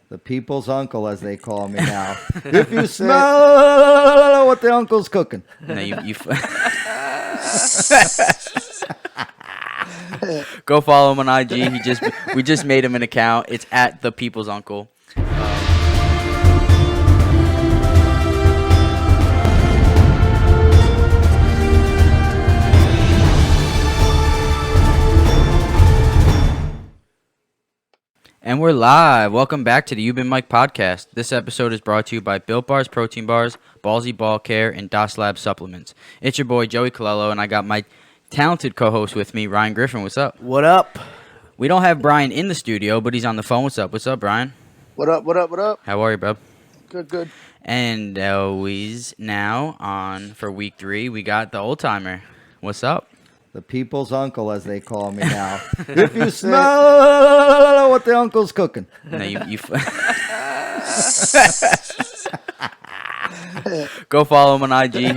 The people's uncle, as they call me now. If you smell what the uncle's cooking. No, Go follow him on IG. We just made him an account. It's at the people's uncle. And we're live. Welcome back to the You've Been Mike podcast. This episode is brought to you by Built Bars Protein Bars, Ballsy Ball Care, and Das Lab Supplements. It's your boy Joey Colello, and I got my talented co-host with me, Ryan Griffin. What's up? What up? We don't have Brian in the studio, but he's on the phone. What's up? What's up, Brian? What up, what up, what up? How are you, bub? Good, good. And always now on for week 3, we got the old timer. What's up? The people's uncle, as they call me now. If you smell what the uncle's cooking. No, Go follow him on IG.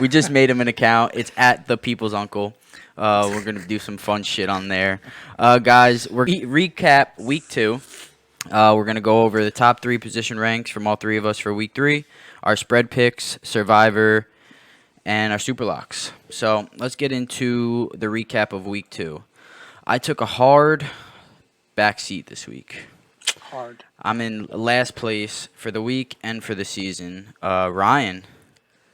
We just made him an account. It's at the people's uncle. We're gonna do some fun shit on there, guys. We're recap week 2. We're gonna go over the top 3 position ranks from all 3 of us for week 3. Our spread picks, Survivor, and our super locks. So let's get into the recap of week 2. I took a hard backseat this week. Hard. I'm in last place for the week and for the season. Ryan,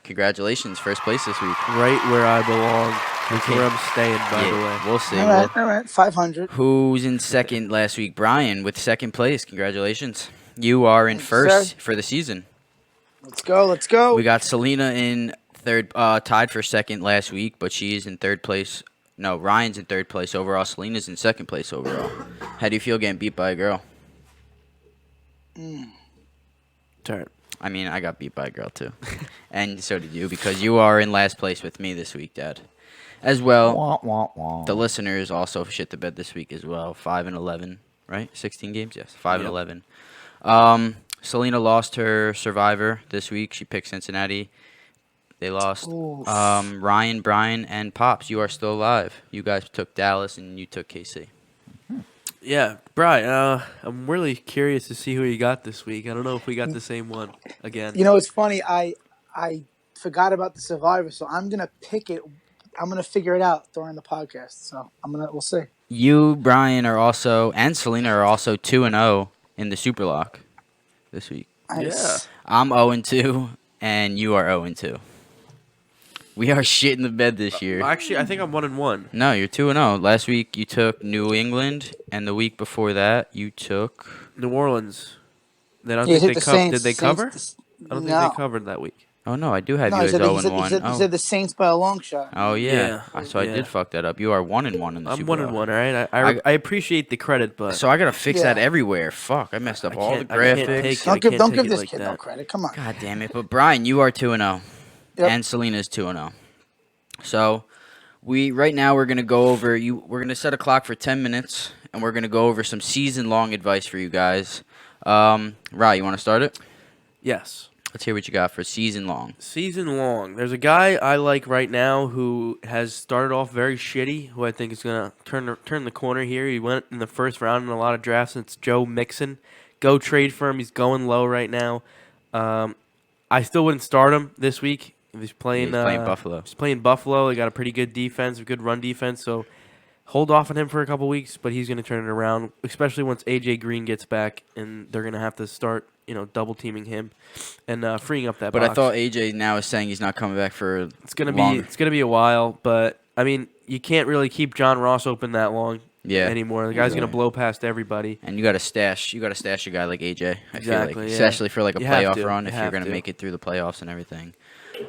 congratulations, first place this week. Right where I belong. That's where I'm staying, by the way. We'll see. All right, 500. Who's in second last week? Brian with second place. Congratulations. You are in first for the season. Let's go, let's go. We got Selena in third, tied for second last week, but she's in third place. No, Ryan's in third place overall. Selena's in second place overall. How do you feel getting beat by a girl? Turn. I mean, I got beat by a girl too. And so did you, because you are in last place with me this week, Dad. As well, Wah, wah, wah. the listeners also shit the bed this week as well. 5-11, right? 16 games? Yes, 5-11. Selena lost her Survivor this week. She picked Cincinnati. They lost. Ryan, Brian, and Pops, you are still alive. You guys took Dallas and you took KC. Yeah, Brian, I'm really curious to see who you got this week. I don't know if we got the same one again. You know, it's funny. I forgot about the Survivor, so I'm gonna pick it. I'm gonna figure it out during the podcast. So we'll see. You, Brian, are also, and Selena are also 2-0 in the Super Lock this week. Nice. I'm 0-2, and you are 0-2. We are shit in the bed this year. Actually, I think I'm 1-1. No, you're 2-0. Last week you took New England, and the week before that you took New Orleans. They don't Yeah, think hit they the Saints. did they cover? Saints- I don't No. think they covered that week. Oh no, I do have No, you he as said, 0-1. he said the Saints by a long shot. Oh yeah. So I Yeah. did fuck that up. You are 1-1 in the I'm Super 1-1, Bowl. all right? I appreciate the credit, but So I gotta fix that Yeah. everywhere. Fuck, I messed up I all the can't- I can't graphics. take it. Don't give take it this like kid no that. credit. Come on. God damn it! But Brian, you are 2-0, Yep. and Selena's 2-0. So right now we're gonna go over you. We're gonna set a clock for 10 minutes, and we're gonna go over some season-long advice for you guys. Ryan, you want to start it? Yes. Let's hear what you got for season long. Season long. There's a guy I like right now who has started off very shitty, who I think is going to turn the corner here. He went in the first round in a lot of drafts. It's Joe Mixon. Go trade for him. He's going low right now. I still wouldn't start him this week. He's playing Buffalo. He's playing Buffalo. They got a pretty good defense, a good run defense. So hold off on him for a couple weeks, but he's going to turn it around, especially once A.J. Green gets back, and they're going to have to start double teaming him and freeing up that But box. I thought AJ now is saying he's not coming back for It's gonna longer. be a while, but I mean you can't really keep John Ross open that long Yeah. anymore. The guy's Right. gonna blow past everybody. And you got to stash a guy like AJ. I feel Exactly, like, yeah. especially for like a You have playoff to. run You if you're have going to to. make it through the playoffs and everything.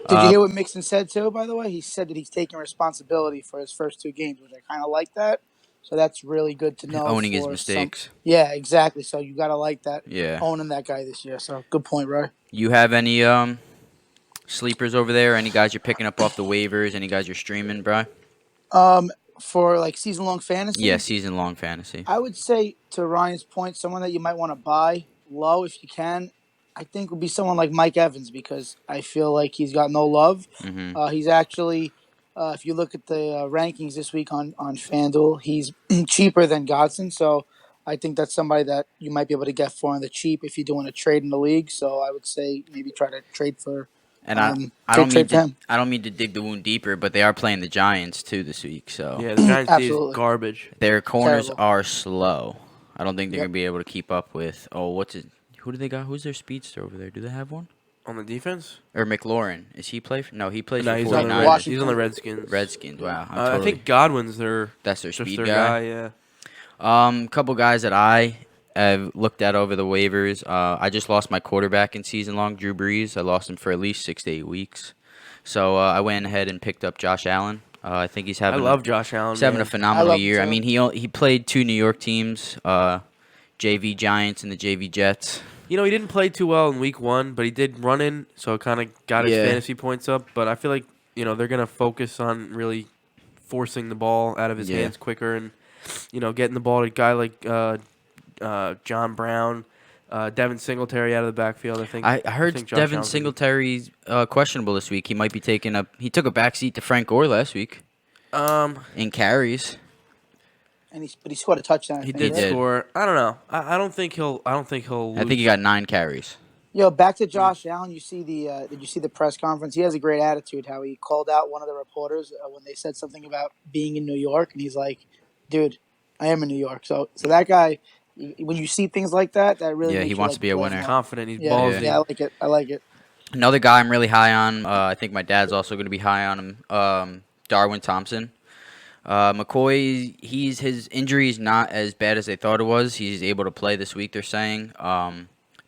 Did you hear what Mixon said too? By the way, he said that he's taking responsibility for his first 2 games, which I kind of like that. So that's really good to know. Owning his for mistakes. Yeah, exactly. So you gotta like that. Yeah. Owning that guy this year. So good point, Roy. You have any sleepers over there? Any guys you're picking up off the waivers? Any guys you're streaming, bro? For like season long fantasy. Yeah, season long fantasy. I would say to Ryan's point, someone that you might want to buy low if you can. I think would be someone like Mike Evans because I feel like he's got no love. Mm-hmm. He's actually, if you look at the rankings this week on FanDuel, he's cheaper than Godson. So I think that's somebody that you might be able to get for on the cheap if you're doing a trade in the league. So I would say maybe try to trade for And I don't trade mean for to him. I don't mean to dig the wound deeper, but they are playing the Giants too this week, so Yeah, the Giants' D is Absolutely. garbage. their corners Terrible. are slow. I don't think they're Yep. gonna be able to keep up with. Oh, what's it? Who do they got? Who's their speedster over there? Do they have one? On the defense? Or McLaurin? Is he play? No, he plays No, for he's on on the 49ers. Washington. He's on the Redskins. Redskins. Wow, I think Godwin's that's their just speed their guy. Yeah. Couple guys that I have looked at over the waivers. I just lost my quarterback in season long, Drew Brees. I lost him for at least 6 to 8 weeks. So I went ahead and picked up Josh Allen. I think he's I having love Josh Allen. he's having a man. phenomenal love him year. I too. mean, he played 2 New York teams, JV Giants and the JV Jets. You know, he didn't play too well in week 1, but he did run in, so it kind of got his Yeah. fantasy points up. But I feel like, they're going to focus on really forcing the ball out of his Yeah. hands quicker and, getting the ball to a guy like John Brown, Devin Singletary out of the backfield. I heard think Josh Devin Allen's Singletary's questionable this week. He might be he took a backseat to Frank Gore last week in carries. But he scored a touchdown. I He think, did right? did. score. I don't know. I don't think he'll. I think he got 9 carries. Yo, back to Josh Allen. You see did you see the press conference? He has a great attitude. How he called out one of the reporters when they said something about being in New York, and he's like, "Dude, I am in New York." So that guy, when you see things like that, that really Yeah, makes he you, wants like, to be a play winner. more. confident. He's Yeah, ballsy. yeah, I like it. I like it. Another guy I'm really high on. I think my dad's also going to be high on him. Darwin Thompson. McCoy, his injury is not as bad as they thought it was. He's able to play this week, they're saying.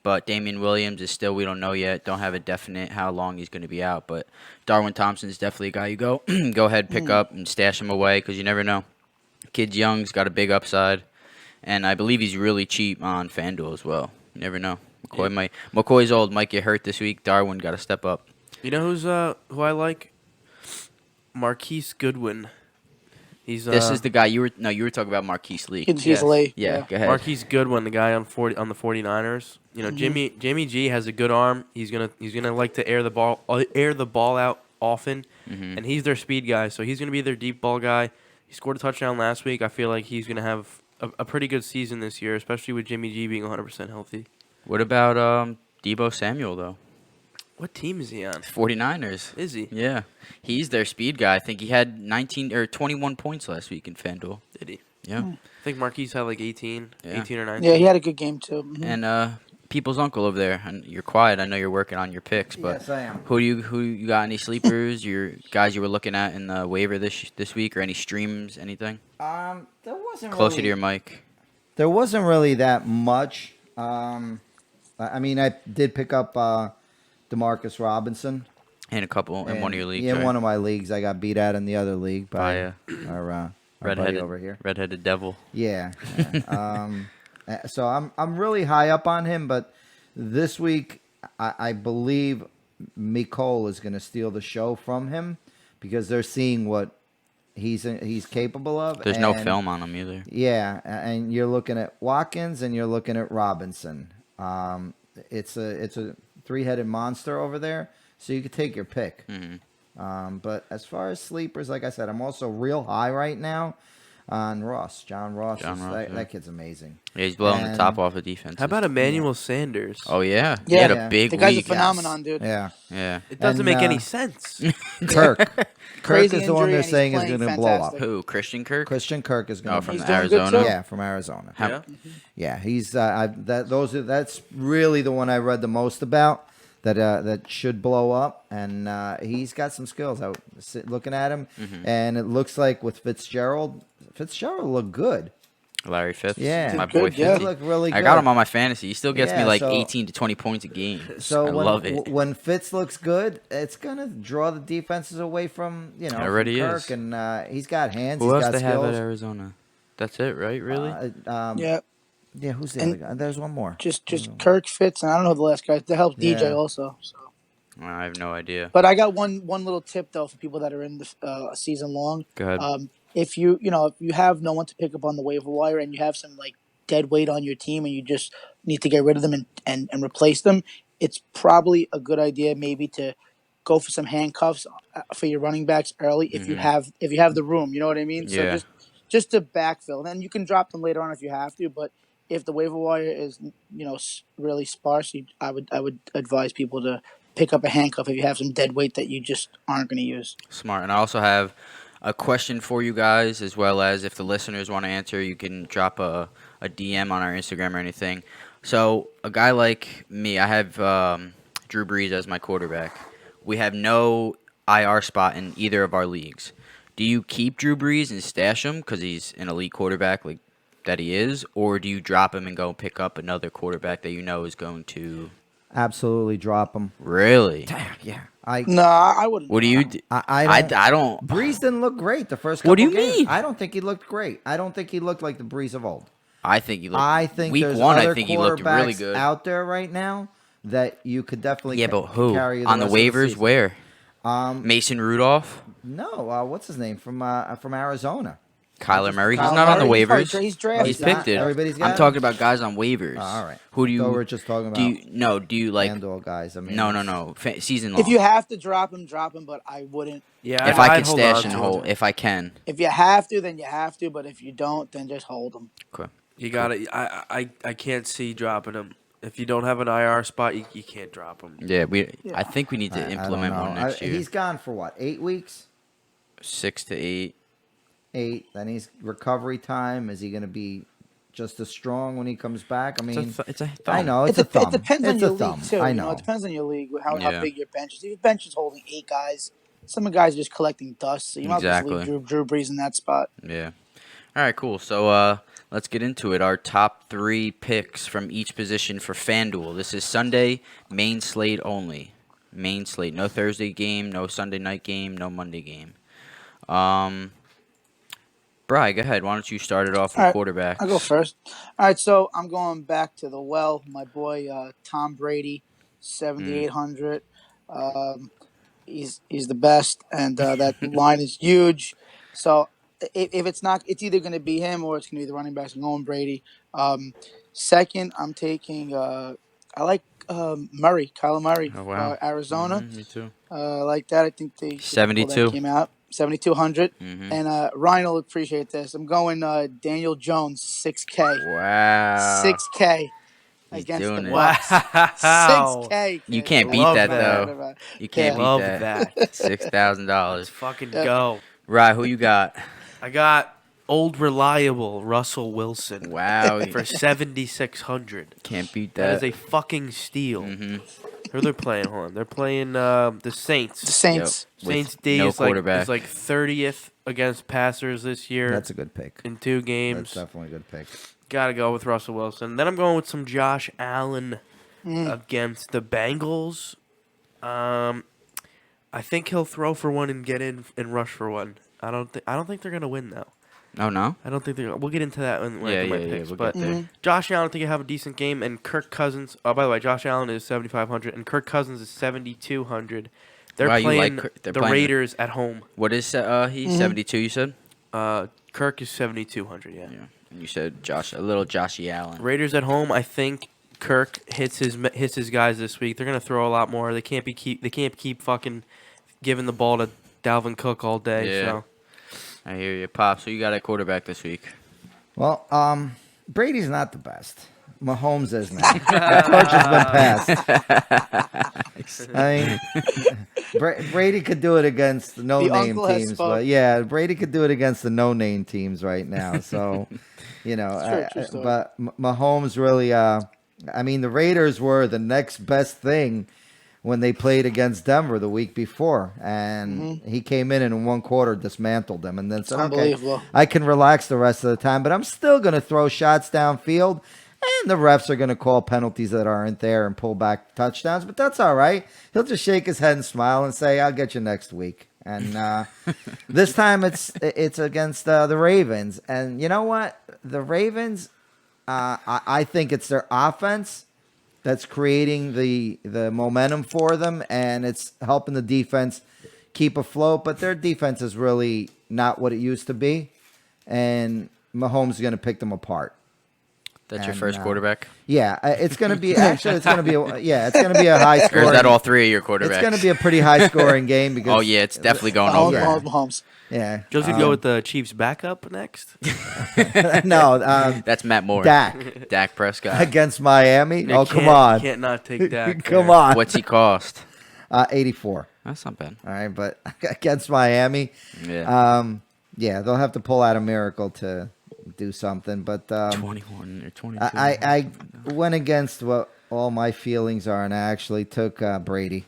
But Damian Williams is still, we don't know yet. Don't have a definite how long he's going to be out. But Darwin Thompson is definitely a guy you go ahead, pick up, and stash him away because you never know. Kid's young, he's got a big upside. And I believe he's really cheap on FanDuel as well. You never know. McCoy's old, might get hurt this week. Darwin got to step up. You know who I like? Marquise Goodwin. He's This is the guy you were talking about, Marquise Lee. He's Yes. late. Yeah, go ahead. Marquise Goodwin, the guy on the 49ers. Mm-hmm. Jimmy G has a good arm. He's gonna like to air the ball out often, and he's their speed guy. So he's gonna be their deep ball guy. He scored a touchdown last week. I feel like he's gonna have a pretty good season this year, especially with Jimmy G being 100% healthy. What about Debo Samuel, though? What team is he on? 49ers. Is he? Yeah. He's their speed guy. I think he had 19 or 21 points last week in FanDuel. Did he? Yeah. I think Marquise had like 18 or 19. Yeah, he had a good game too. Mhm. And people's uncle over there. And you're quiet. I know you're working on your picks, but Yes, I am. who you got any sleepers? Your guys you were looking at in the waiver this week, or any streams, anything? There wasn't Closer really, to your mic. There wasn't really that much. I mean, I did pick up Demarcus Robinson. In a couple in one of your leagues. Yeah, in right? one of my leagues. I got beat out in the other league by By, our buddy redheaded over here. redheaded devil. Yeah. So I'm really high up on him, but this week I believe Nicole is going to steal the show from him because they're seeing what he's capable of. There's no and- film on him either. Yeah, and you're looking at Watkins and you're looking at Robinson. It's a three-headed monster over there, so you could take your pick. Mm-hmm. But as far as sleepers, like I said, I'm also real high right now on Ross. John Ross. John Ross, yeah. That kid's amazing. Yeah, he's blowing the And- top off of defense. How about Emmanuel Sanders? Oh yeah, he Yeah. had Yeah. a big The guy's week. a phenomenon, dude. Yeah. Yeah. It doesn't And, make any uh, sense. Kirk. Kirk Crazy is the one injury, they're and he's saying is playing going to blow up. fantastic. Who? Christian Kirk? Christian Kirk is going Oh, to from He's doing good, Arizona. too. Yeah, from Arizona. How- Yeah, he's that's really the one I read the most about that should blow up, and he's got some skills. I was looking at him, and it looks like with Fitzgerald looked good. Larry Fitz. Yeah. My Did boy good, yeah. Fitz. He looked really good. I got him on my fantasy. He still gets me Yeah, like so- 18 to 20 points a game. So I when, love it. when Fitz looks good, it's gonna draw the defenses away from It from already Kirk, is. and he's got hands. Who he's else got they have skills. at Arizona? That's it, right? Really? Yeah, Yeah, who's the And- other guy? There's one more. just Kirk Fitz, and I don't know the last guy. That helped Yeah. DJ also. So. I have no idea. But I got one little tip though for people that are in the season long. Go ahead. If you have no one to pick up on the waiver wire and you have some like dead weight on your team and you just need to get rid of them and replace them, it's probably a good idea maybe to go for some handcuffs for your running backs early if you have the room. You know what I mean? Yeah. So just to backfill. Then you can drop them later on if you have to, but if the waiver wire is really sparse, I would advise people to pick up a handcuff if you have some dead weight that you just aren't going to use. Smart. And I also have a question for you guys, as well as if the listeners want to answer, you can drop a DM on our Instagram or anything. So a guy like me, I have Drew Brees as my quarterback. We have no IR spot in either of our leagues. Do you keep Drew Brees and stash him because he's an elite quarterback like that he is, or do you drop him and go pick up another quarterback that you know is going to Absolutely drop him. really? Yeah. No, I wouldn't. What do you? I don't. Breeze didn't look great the first couple What do you games. mean? I don't think he looked great. I don't think he looked like the Breeze of old. I think he looked. I think week there's one. other I think he looked really quarterbacks good. out there right now that you could definitely Yeah, but who carry on the rest of waivers? season. Where? Mason Rudolph, No, what's his name from Arizona? Kyler Murray. He's Kyler not on the Murray, waivers. he's drafted. He's He's not? picked it. Everybody's got I'm him? talking about guys on waivers. All right. Who do you? So we're just talking about Do you like? Andor guys. I mean, No. Season long. If you have to drop him, drop him. But I wouldn't. Yeah, if I I'd can hold stash on and to hold, him. if I can. If you have to, then you have to. But if you don't, then just hold him. Okay. You got to I can't see dropping him. If you don't have an IR spot, you can't drop him. Yeah, Yeah. I think we need to I don't implement know. one next year. He's gone for what? 8 weeks? 6 to 8. 8. Then he's recovery time. Is he going to be just as strong when he comes back? I mean, It's a I know it's a It thumb. depends on It's your a thumb. league too. I You know, know. it depends on your league how Yeah. big your bench is. If your bench is holding 8 guys, some of the guys are just collecting dust. So you might as well Exactly. leave Drew Brees in that spot. Yeah. All right, cool. So let's get into it. Our top 3 picks from each position for FanDuel. This is Sunday main slate only. Main slate. No Thursday game, no Sunday night game, no Monday game. Bri, go ahead. Why don't you start it off with All right, quarterbacks? I'll go first. All right, so I'm going back to the well. My boy Tom Brady, 7,800. He's the best, and that line is huge. So if it's not, it's either going to be him or it's going to be the running backs. I'm going Brady. Second, I'm taking. I like Murray, Kyler Murray, Oh, wow. Arizona. Me too. I like that. I think they 72. came out 7,200. Mhm. And Ryan will appreciate this. I'm going Daniel Jones, 6K. Wow. 6K He's against doing the it. Bucks. Wow. 6K. You kid. can't beat Love that, that. though. You can't Love beat that. $6,000. Let's fucking Yeah. go. Right, who you got? I got old reliable Russell Wilson Wow. for 7,600. Can't beat That is that. a fucking steal. Mm-hmm. Who they're playing? Hold on. They're playing the Saints. The Saints. Saints D no is like quarterback. 30th against passers this year That's a good pick. in 2 That's games. definitely a good pick. Gotta go with Russell Wilson. Then I'm going with some Josh Allen against the Bengals. I think he'll throw for one and get in and rush for one. I don't think they're gonna win though. Oh, no? I don't think they're. We'll get into that when Yeah, I do my yeah, picks. we'll but get there. Josh Allen, I think he'll have a decent game, and Kirk Cousins. Oh, by the way, Josh Allen is 7,500, and Kirk Cousins is 7,200. They're Wow, you playing like Kirk- they're the playing- Raiders at home. What is he? 72, you said? Kirk is 7,200. Yeah. Yeah. And you said a little Joshy Allen. Raiders at home. I think Kirk hits his guys this week. They're gonna throw a lot more. They can't keep fucking giving the ball to Dalvin Cook all day. Yeah. So I hear you, Pop. So you got a quarterback this week. Well, Brady's not the best. Mahomes is now. The torch has been passed. I mean, Brady could do it against the no-name uncle has teams, spoken. but yeah, Brady could do it against the no-name teams right now. So, you know, True story. but Mahomes really. I mean, the Raiders were the next best thing when they played against Denver the week before, and he came in 1 quarter dismantled them, and then said, "Okay, Unbelievable. I can relax the rest of the time, but I'm still going to throw shots downfield." And the refs are going to call penalties that aren't there and pull back touchdowns, but that's all right. He'll just shake his head and smile and say, "I'll get you next week." And this time it's against the Ravens, and you know what? The Ravens, I think it's their offense that's creating the momentum for them, and it's helping the defense keep afloat. But their defense is really not what it used to be, and Mahomes is going to pick them apart. That's your And, first quarterback? Yeah, it's going to be actually it's going to be it's going to be a high Or scoring. is that all three of your quarterbacks? It's going to be a pretty high scoring game because Oh, yeah, it's definitely going Mahomes, over. Yeah. Mahomes. Yeah. Joe's gonna go with the Chiefs backup next. No, That's Matt Moore. Dak Dak Prescott. against Miami. You Oh, come can't- on. You can't not take Dak. Come there. on. What's he cost? 84. That's not bad. All right, but against Miami, Yeah. yeah, they'll have to pull out a miracle to do something. But 21 or 22. I went against what all my feelings are, and I actually took Brady,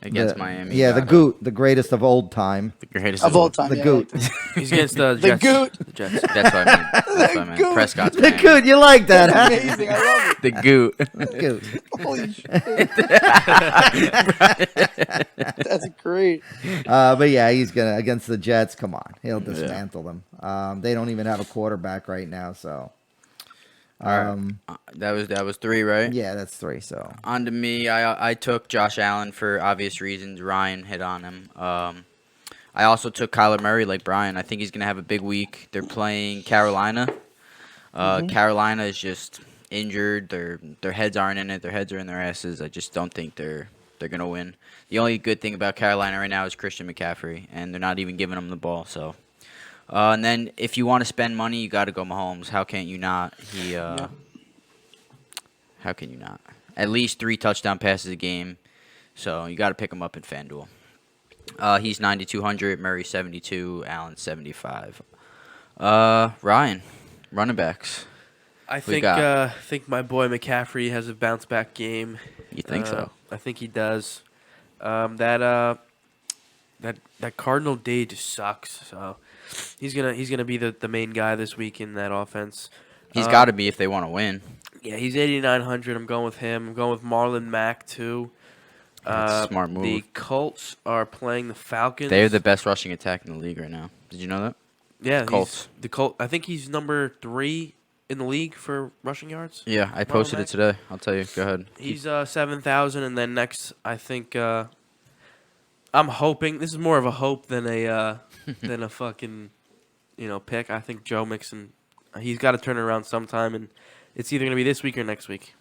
Against the- Miami. Yeah, the Got it. goot, the greatest of old time. The greatest Of all time. The yeah, goat. I like He's against the The Jets. Goot. The Jets. That's what I mean. That's what I meant. Goot. Prescott's The Miami. goot, you like that, that. huh? Amazing. I love it. The goot. The goot. Holy shit. That's great. But yeah, he's gonna against the Jets. Come on, he'll dismantle them. They don't even have a quarterback right now, so. That was three, right? Yeah, that's 3. So On to me. I took Josh Allen for obvious reasons. Ryan hit on him. I also took Kyler Murray like Brian. I think he's going to have a big week. They're playing Carolina. Carolina is just injured. Their heads aren't in it. Their heads are in their asses. I just don't think they're going to win. The only good thing about Carolina right now is Christian McCaffrey, and they're not even giving him the ball. So, and then if you want to spend money, you got to go Mahomes. How can't you not? How can you not? At least 3 touchdown passes a game. So you got to pick him up in FanDuel. He's 9,200. Murray 72. Allen 75. Ryan, running backs. I We got- think my boy McCaffrey has a bounce back game. You think so? I think he does. That Cardinal day just sucks. So he's gonna be the main guy this week in that offense. He's got to be if they want to win. Yeah, he's 8,900. I'm going with him. I'm going with Marlon Mack too. That's a smart move. The Colts are playing the Falcons. They're the best rushing attack in the league right now. Did you know that? yeah Colts. The Colt. I think he's number 3 in the league for rushing yards. Yeah, I posted it Mack? today. I'll tell you. Go ahead. He's 7,000, and then next I think I'm hoping this is more of a hope than a than a fucking pick. I think Joe Mixon, he's got to turn it around sometime, and it's either gonna be this week or next week.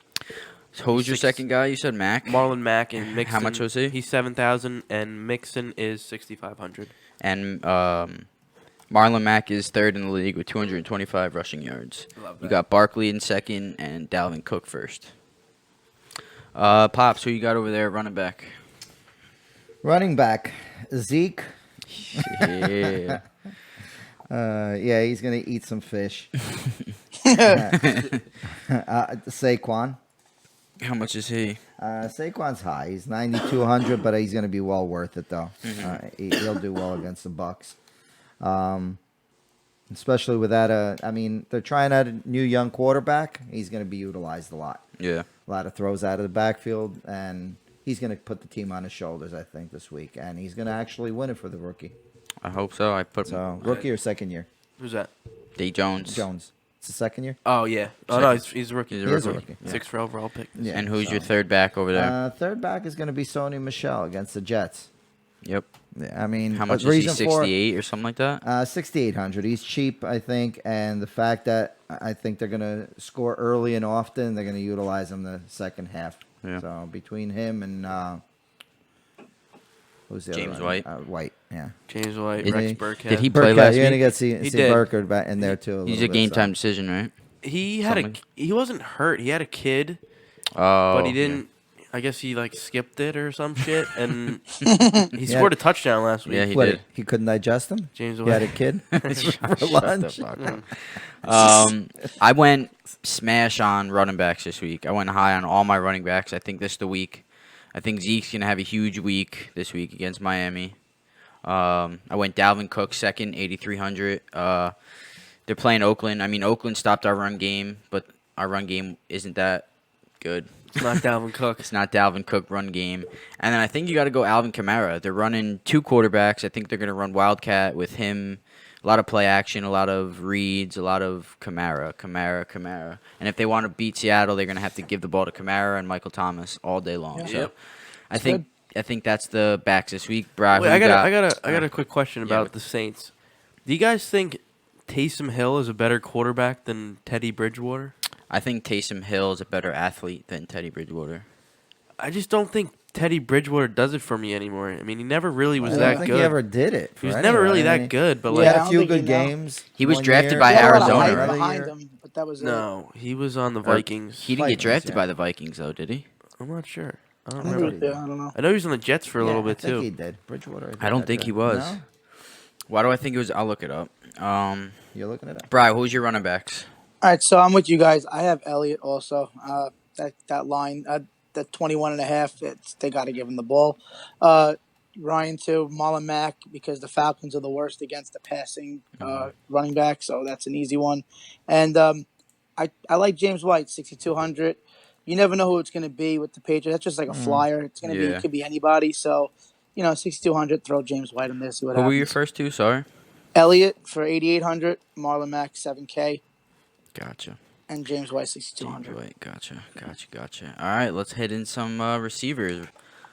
So who's your 6 second guy? You said Mac. Marlon Mack and Mixon. How much was he? He's 7,000, and Mixon is 6,500. And Marlon Mack is third in the league with 225 rushing yards. Love You that. got Barkley in second and Dalvin Cook first. Pops, who you got over there, running back? running back Zeke. Yeah. Yeah, he's gonna eat some fish. Saquon. How much is he? Saquon's high. He's 9,200, but he's gonna be well worth it though. He'll do well against the Bucks. Especially with that. I mean, they're trying out a new young quarterback. He's gonna be utilized a lot. Yeah. A lot of throws out of the backfield, and he's going to put the team on his shoulders, I think, this week. And he's going to actually win it for the rookie. I hope so. I put So, rookie or second year? Who's that? D. Jones. Jones. It's the second year? Oh yeah. Oh no, he's a rookie. He's He is a rookie. Yeah. 6th overall pick. Yeah, And who's so, your third back over there? Third back is going to be Sony Michel against the Jets. Yep. Yeah, I mean, How much the is he? reason for- 68 or something like that? 6,800. He's cheap, I think, and the fact that I think they're going to score early and often, they're going to utilize him the second half. Yeah. So between him and who's the James other one? White. White, yeah. James White, Did Rex he- Burkhead. Did he play Burkhead, last you're going to week? get see He did. Burkhead back in there too. He's a little bit, game so. time decision, right? He had Something. he wasn't hurt. He had a kid, Oh. but he didn't. I guess he skipped it or some shit, and he scored a touchdown last week. Yeah, he What, did. he couldn't digest them? James He had a White. kid Shut for the lunch. fuck up. I went smash on running backs this week. I went high on all my running backs. I think this is the week. I think Zeke's going to have a huge week this week against Miami. I went Dalvin Cook second, 8,300. They're playing Oakland. I mean, Oakland stopped our run game, but our run game isn't that good. It's not Dalvin Cook. It's not Dalvin Cook run game. And then I think you got to go Alvin Kamara. They're running 2 quarterbacks. I think they're going to run Wildcat with him. A lot of play action, a lot of reads, a lot of Kamara. And if they want to beat Seattle, they're going to have to give the ball to Kamara and Michael Thomas all day long. Yeah. So Yep. I think that's the backs this week. Brad, Wait, who I you got a quick question yeah, about but- the Saints. Do you guys think Taysom Hill is a better quarterback than Teddy Bridgewater? I think Taysom Hill is a better athlete than Teddy Bridgewater. I just don't think Teddy Bridgewater does it for me anymore. I mean, he never really was I that don't think good. he ever did it. He was for never really anyone. I that mean, good, but He like had I a don't few think he good now. games. He was one drafted year. by He had a lot of Arizona, hype right? behind Year. him, but that was it. no, he was on the Or Vikings. He didn't get Vikings, drafted yeah. by the Vikings, though, did he? I'm not sure. I don't I remember. thought he did. I don't know. I know he was on the Jets for a little Yeah, bit I think too. he did. Bridgewater. I don't think he was. No? Why do I think it was? I'll look it up. You're looking it up. Bri, who's your running backs? All right, so I'm with you guys. I have Elliott also. That line, that 21.5, they got to give him the ball. Ryan too, Marlon Mack, because the Falcons are the worst against the passing running back, so that's an easy one. And I like James White, 6,200. You never know who it's going to be with the Patriots. That's just like a flyer. It's going to be, Yeah. it could be anybody. So, 6,200, throw James White in there, see what Who happens. were your first two? Sorry. Elliott for 8,800, Marlon Mack 7K, Gotcha. and James White James 6,200. White. Gotcha. All right, let's hit in some receivers.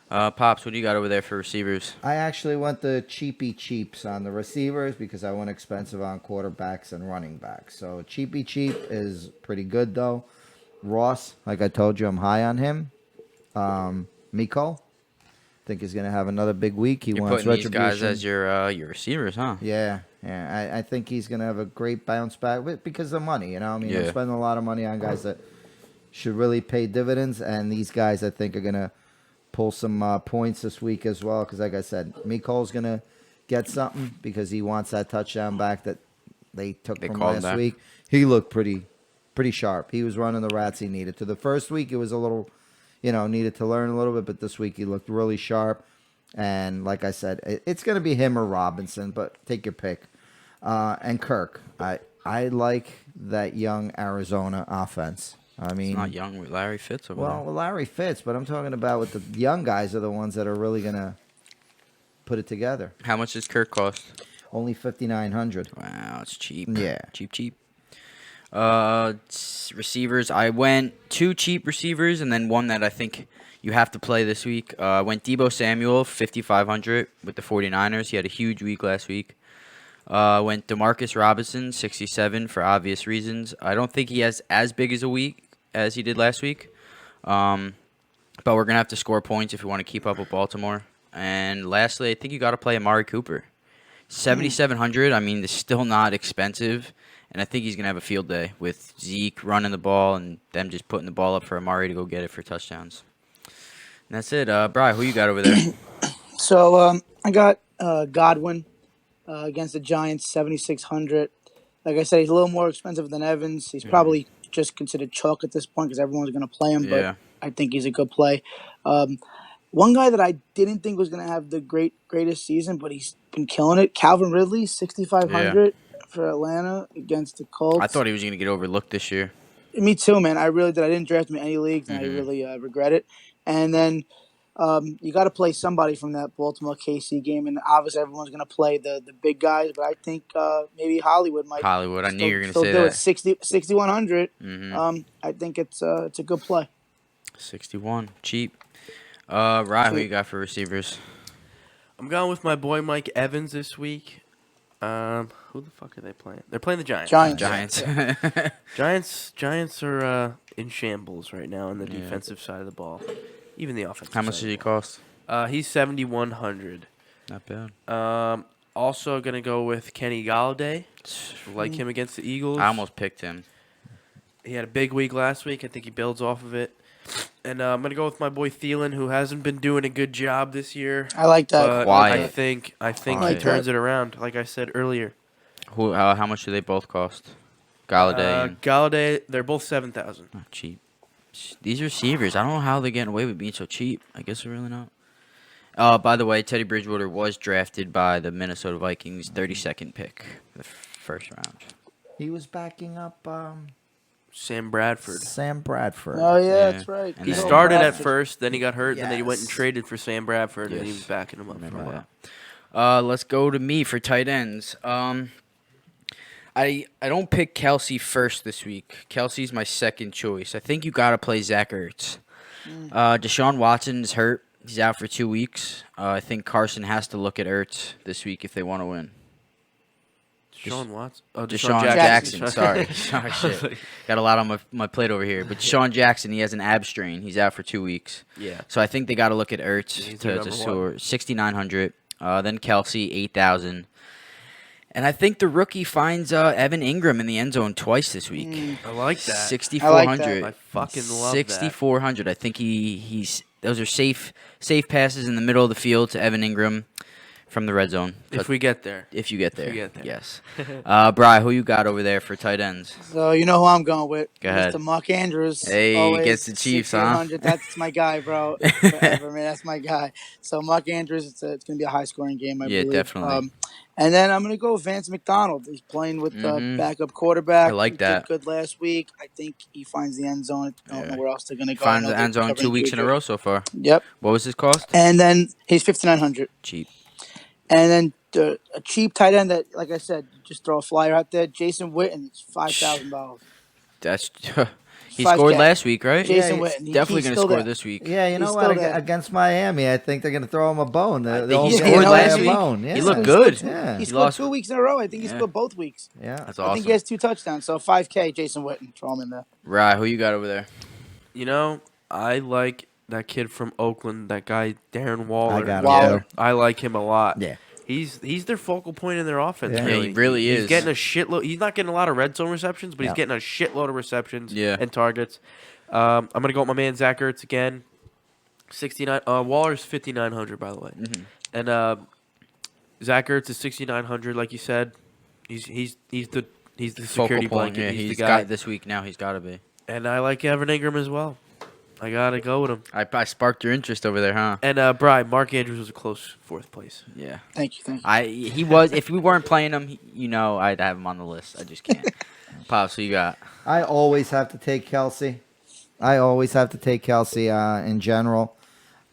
Pops, what do you got over there for receivers? I actually went the cheapy cheaps on the receivers because I went expensive on quarterbacks and running backs. So cheapy cheap is pretty good though. Ross, like I told you, I'm high on him. Miko, think he's gonna have another big week. He You're wants putting these retribution. guys as your receivers, huh? Yeah. I think he's gonna have a great bounce back because of money. I'm Yeah. spending a lot of money on guys that should really pay dividends, and these guys I think are gonna pull some points this week as well. Because like I said, Mikol's gonna get something because he wants that touchdown back that they took They from called last back. week. He looked pretty sharp. He was running the routes he needed to. The first week it was a little, needed to learn a little bit, but this week he looked really sharp. And like I said, it's going to be him or Robinson, but take your pick. And Kirk, I like that young Arizona offense. I mean, It's not young with Larry Fitz over well, Larry Fitz, but I'm talking about with the young guys are the ones that are really going to put it together. there. How much does Kirk cost? Only 5,900. Wow, it's cheap. Yeah. Cheap. Receivers. I went two cheap receivers and then one that I think you have to play this week. I went Deebo Samuel, 5,500 with the 49ers. He had a huge week last week. Went DeMarcus Robinson, 67 for obvious reasons. I don't think he has as big as a week as he did last week. But we're going to have to score points if we want to keep up with Baltimore. And lastly, I think you got to play Amari Cooper. 7,700. I mean, it's still not expensive. And I think he's going to have a field day with Zeke running the ball and them just putting the ball up for Amari to go get it for touchdowns. And that's it. Bri, who you got over there? So I got Godwin against the Giants, 7,600. Like I said, he's a little more expensive than Evans. He's probably just considered chalk at this point because everyone's going to play him. Yeah. But I think he's a good play. One guy that I didn't think was going to have the greatest season, but he's been killing it. Calvin Ridley, 6,500 for Atlanta against the Colts. I thought he was going to get overlooked this year. Me too, man. I really did. I didn't draft him in any leagues, and I really regret it. And then you got to play somebody from that Baltimore KC game, and obviously everyone's going to play the big guys. But I think maybe Hollywood might. I knew you were going to say do that. it. 6,100. I think it's a good play. 61, cheap. Rye, who you got for receivers? I'm going with my boy Mike Evans this week. Who the fuck are they playing? They're playing the Giants. Giants. Giants are in shambles right now on the defensive side of the ball. Even the offensive. How much side did he of the ball. cost? He's 7,100. Not bad. Also gonna go with Kenny Galladay. Like him against the Eagles. I almost picked him. He had a big week last week. I think he builds off of it. And I'm gonna go with my boy Thielen, who hasn't been doing a good job this year. I like that. But Quiet. I think Quiet. he turns it around. Like I said earlier. Who? How much do they both cost? Galladay and Galladay, they're both 7,000. oh, cheap. These receivers, I don't know how they're getting away with being so cheap. I guess they're really not. By the way, Teddy Bridgewater was drafted by the Minnesota Vikings, 32nd pick, the first round. He was backing up Sam Bradford. Sam Bradford. Oh yeah, Yeah. that's right. And He then- started at Bradford. first, then he got hurt, and then he went and Yes. traded for Sam Bradford, and he Yes. was backing him up for a Remember while. that. Let's go to me for tight ends. I don't pick Kelsey first this week. Kelsey's my second choice. I think you got to play Zach Ertz. Deshaun Watson is hurt. He's out for 2 weeks. I think Carson has to look at Ertz this week if they want to win. Deshaun Watson. Oh, Deshaun Jackson. Jackson. Sorry. Sorry, shit. Got a lot on my plate over here. But Deshaun Jackson, he has an ab strain. He's out for 2 weeks. Yeah. So I think they got to look at Ertz He's their to number soar 6,900. Then Kelsey 8,000. And I think the rookie finds Evan Ingram in the end zone twice this week. I like that. 6,400. I fucking love 6,400. I think he's those are safe passes in the middle of the field to Evan Ingram from the red zone. that. If we get there. If you get there. we get there. Yes. Bri, who you got over there for tight ends? So you know who I'm going with. Go ahead. Mr. Mark Andrews. Hey, Always gets the Chiefs, huh? 6,800. That's my guy, bro. Forever, man. That's my guy. So Mark Andrews, it's going to be a high-scoring game, I believe. Definitely. And then I'm going to go with Vance McDonald. He's playing with the Mhm. backup quarterback. I like He that. did good last week. I think he finds the end zone. I don't know where else they're going to go. Finds I know the end they're zone 2 covering weeks in a Juju. row so far. Yep. What was his cost? And then he's 5,900. Cheap. And then a cheap tight end that, like I said, just throw a flyer out there. Jason Witten, it's $5,000. That's he 5K. scored last week, right? Jason Yeah, Witten. Definitely he's going to still score there. this week. Yeah, you He's know still what? there. Against Miami, I think they're going to throw him a bone. I They'll think he give scored him last a week. bone. Yeah. He looked He good. scored, Yeah. he He scored lost- 2 weeks in a row. I think he Yeah. scored both weeks. Yeah. That's I awesome. think he has 2 touchdowns. So 5K, Jason Witten. Throw him in there. Right, who you got over there? You know, I like that kid from Oakland, that guy Darren Waller. I got him. Waller. too. I like him a lot. Yeah. He's their focal point in their offense. Yeah. Yeah, Really. he really He's is. getting a shitload. He's not getting a lot of red zone receptions, but Yeah. he's getting a shitload of receptions Yeah. and targets. I'm gonna go with my man Zach Ertz again. 69. Waller's 5,900, by the way. Mhm. And Zach Ertz is 6,900, like you said. He's the Focal security point. blanket. Yeah, he's the he's guy. got this week now. He's got to be. And I like Evan Ingram as well. I gotta go with him. I sparked your interest over there, huh? And Bri, Mark Andrews was a close 4th place. Yeah. Thank you. He was. If we weren't playing him, I'd have him on the list. I just can't. Pops, who you got? I always have to take Kelsey. In general.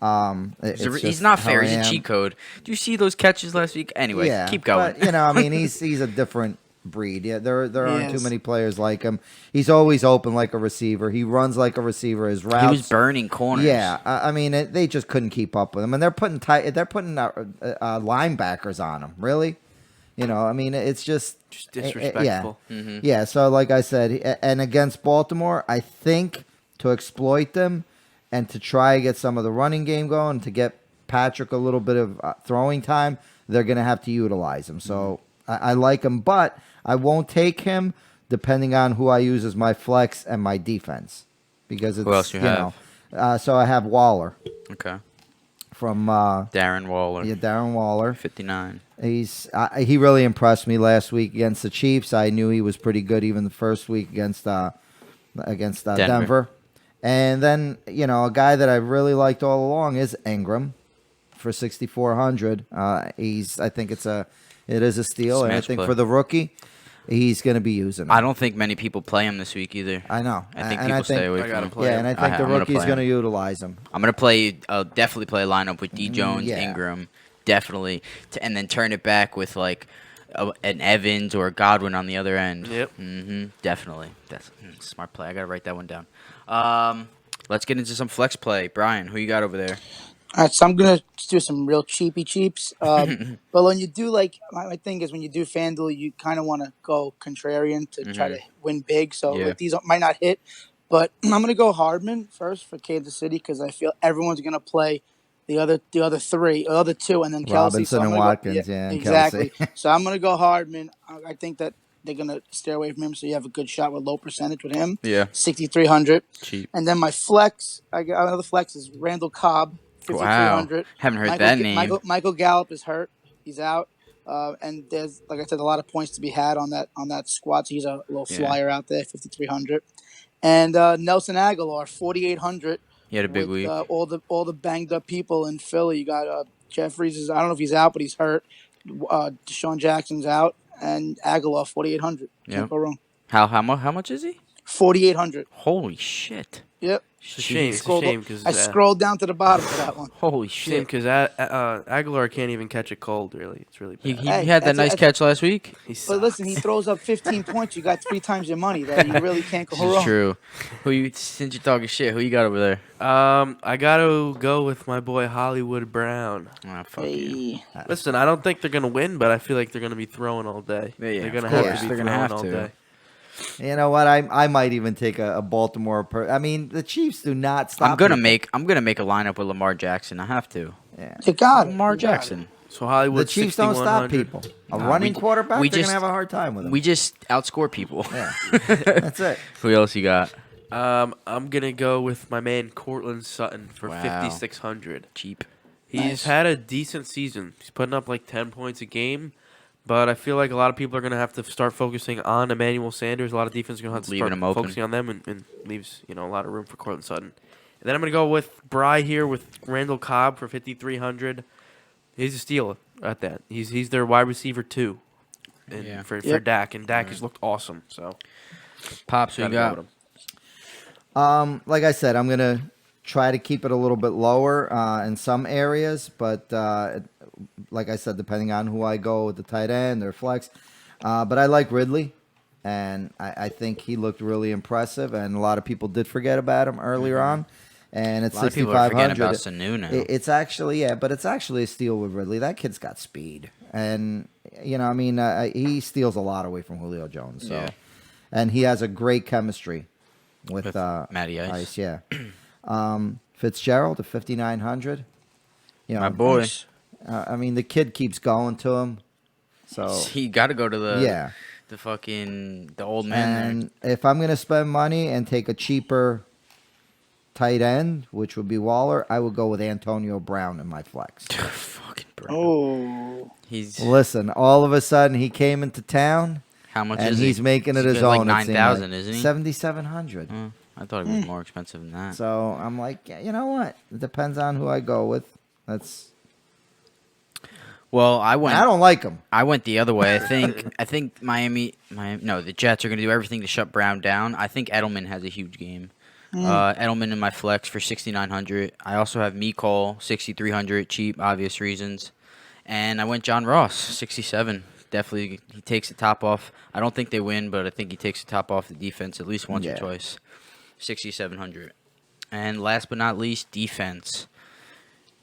He's not fair. He's a cheat code. Do you see those catches last week? Anyway, Yeah, keep going. But I mean, he's a different breed. Yeah, there aren't too Yes. many players like him. He's always open like a receiver. He runs like a receiver. His routes. He was burning corners. Yeah, I mean, they just couldn't keep up with him, and they're putting linebackers on him. Really, I mean, it's just Disrespectful. Mhm. Yeah. So, like I said, and against Baltimore, I think to exploit them and to try to get some of the running game going, to get Patrick a little bit of throwing time, they're going to have to utilize him. So I like him, but I won't take him depending on who I use as my flex and my defense. Because it's, Who else you have? So I have Waller Okay. from Darren Waller. Darren Waller. 59. He really impressed me last week against the Chiefs. I knew he was pretty good even the first week against Denver. And then a guy that I really liked all along is Ingram for 6,400. I think it is a steal, and I Smash think play. for the rookie, he's going to be using it. I don't think many people play him this week either. I know. I think And people stay away I from gotta him. play Yeah, him. and I think the I'm gonna rookie's play going to him. utilize him. I'm gonna play. Definitely play a lineup with D Jones, yeah. Ingram, definitely, and then turn it back with like an Evans or a Godwin on the other end. Yep. Definitely. That's smart play. I gotta write that one down. Let's get into some flex play. Brian, who you got over there? All right, so I'm gonna just do some real cheapy cheaps. But when you do my thing is when you do FanDuel, you kind of want to go contrarian to try to win big. So Yeah. these might not hit, but I'm gonna go Hardman first for Kansas City because I feel everyone's gonna play the other two, and then Kelsey. Robinson I'm and gonna Watkins, and exactly. Kelsey. So I'm gonna go Hardman. I think that they're gonna stay away from him, so you have a good shot with low percentage with him. Yeah. 6,300. Cheap. And then my flex, I got another flex is Randall Cobb, 5,300. Haven't heard that name. Michael Gallup is hurt; he's out, and there's like I said, a lot of points to be had on that squad. So he's a little flyer out there, 5,300. And Nelson Aguilar, 4,800. He had a big with, week. all the banged up people in Philly. You got Jeffries. I don't know if he's out, but he's hurt. Deshaun Jackson's out, and Aguilar, 4,800. Yeah. Can't go wrong. How much is he? 4,800. Holy shit. Yep. It's a shame. It's a Scrolled- shame because I scrolled down to the bottom for that one. Holy shame shit. because Aguilar can't even catch a cold. Really, it's really He bad. Hey, had that that's- nice catch last week. He But listen, sucks. he throws up 15 points. You got 3 times your money. That you really can't go This is wrong. true. Since you're talking shit, who you got over there? I gotta go with my boy Hollywood Brown. Ah, fuck you. Hey. Listen, I don't think they're gonna win, but I feel like they're gonna be throwing all day. Yeah, they're of gonna course. have to be They're gonna throwing have all to. day. You know what? I might even take a Baltimore. I mean, the Chiefs do not stop. I'm gonna people. make a lineup with Lamar Jackson. I have to. Yeah. You got it. Lamar You got it. Jackson. So Hollywood, The Chiefs don't stop 6,100. people. A Nah, running we- quarterback, we they're just- gonna have a hard time with him. We just outscore people. Yeah, that's it. Who else you got? I'm gonna go with my man Cortland Sutton for Wow. 5,600. Cheap. He's Nice. had a decent season. He's putting up like 10 points a game, but I feel like a lot of people are gonna have to start focusing on Emmanuel Sanders. A lot of defense are gonna have to Leaving start him open. focusing on them, and leaves a lot of room for Cortland Sutton. And then I'm gonna go with Bry here with Randall Cobb for 5,300. He's a steal at that. He's their wide receiver too, and Yeah. for Yep. Dak, and Dak has looked awesome. So Pops, who you gotta go got? with him. Like I said, I'm gonna try to keep it a little bit lower in some areas, but like I said, depending on who I go with the tight end or flex. But I like Ridley, and I think he looked really impressive, and a lot of people did forget about him earlier on. And it's A lot of people are forgetting 6,500. about Sanu now. It's actually but it's actually a steal with Ridley. That kid's got speed, and he steals a lot away from Julio Jones. So, Yeah. and he has a great chemistry with Matty Ice. Yeah. Fitzgerald at 5,900. My boy. Nice. I mean, the kid keeps going to him. So He got to go to the yeah. the old man And if I'm gonna spend money and take a cheaper tight end, which would be Waller, I would go with Antonio Brown in my flex. there. Fucking bro. Oh. He's Listen, all of a sudden he came into town how much and is he's he? making it He's his got, own. like it seemed 9,000, like. isn't he? 7,700. I thought it was more expensive than that. So I'm like, yeah, you know what? It depends on who I go with. Well, I I don't like him. I went the other way. I think the Jets are going to do everything to shut Brown down. I think Edelman has a huge game. Edelman in my flex for 6,900. I also have Mecole 6,300, cheap, obvious reasons. And I went John Ross 67. Definitely, he takes the top off. I don't think they win, but I think he takes the top off the defense at least once or Yeah. twice. 6,700. And last but not least, defense.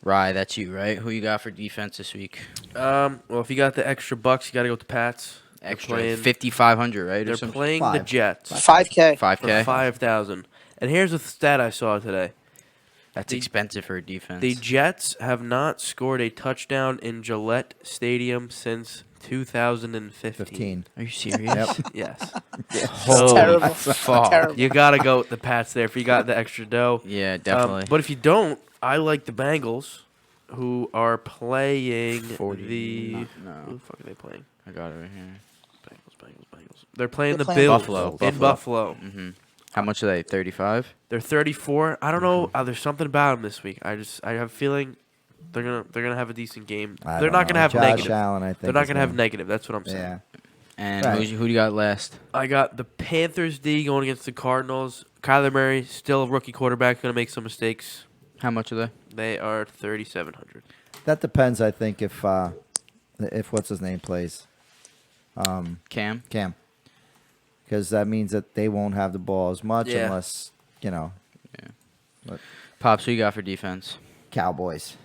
Rye, that's you, right? Who you got for defense this week? Well, if you got the extra bucks, you got to go with the Pats. They're Extra playing- 5,500, right? They're or something? playing the 5. Jets 5K. for 5K. 5,000. And here's a stat I saw today: That's expensive for a defense. the Jets have not scored a touchdown in Gillette Stadium since 2015. 15. Are you serious? Yes. Holy Terrible. fuck. Terrible. You gotta go with the Pats there if you got the extra dough. Yeah, definitely. But if you don't, I like the Bengals, who are playing 40. the. Who No, the fuck are they playing? I got it right here. Bengals. They're playing They're the playing Bills Buffalo. in Buffalo. Mm-hmm. How much are they? 35? They're 34. I don't know. Mm-hmm. There's something about them this week. I have a feeling they're gonna have a decent game. I They're don't not know. gonna have Josh negative. Allen, I think They're not is gonna have negative. That's what I'm saying. Yeah. And Right. who do you got last? I got the Panthers D going against the Cardinals. Kyler Murray, still a rookie quarterback, gonna make some mistakes. How much are they? They are 3,700. That depends, I think, if what's his name plays. Cam? Cam. Because that means that they won't have the ball as much Yeah. unless, Pops, who you got for defense? Cowboys.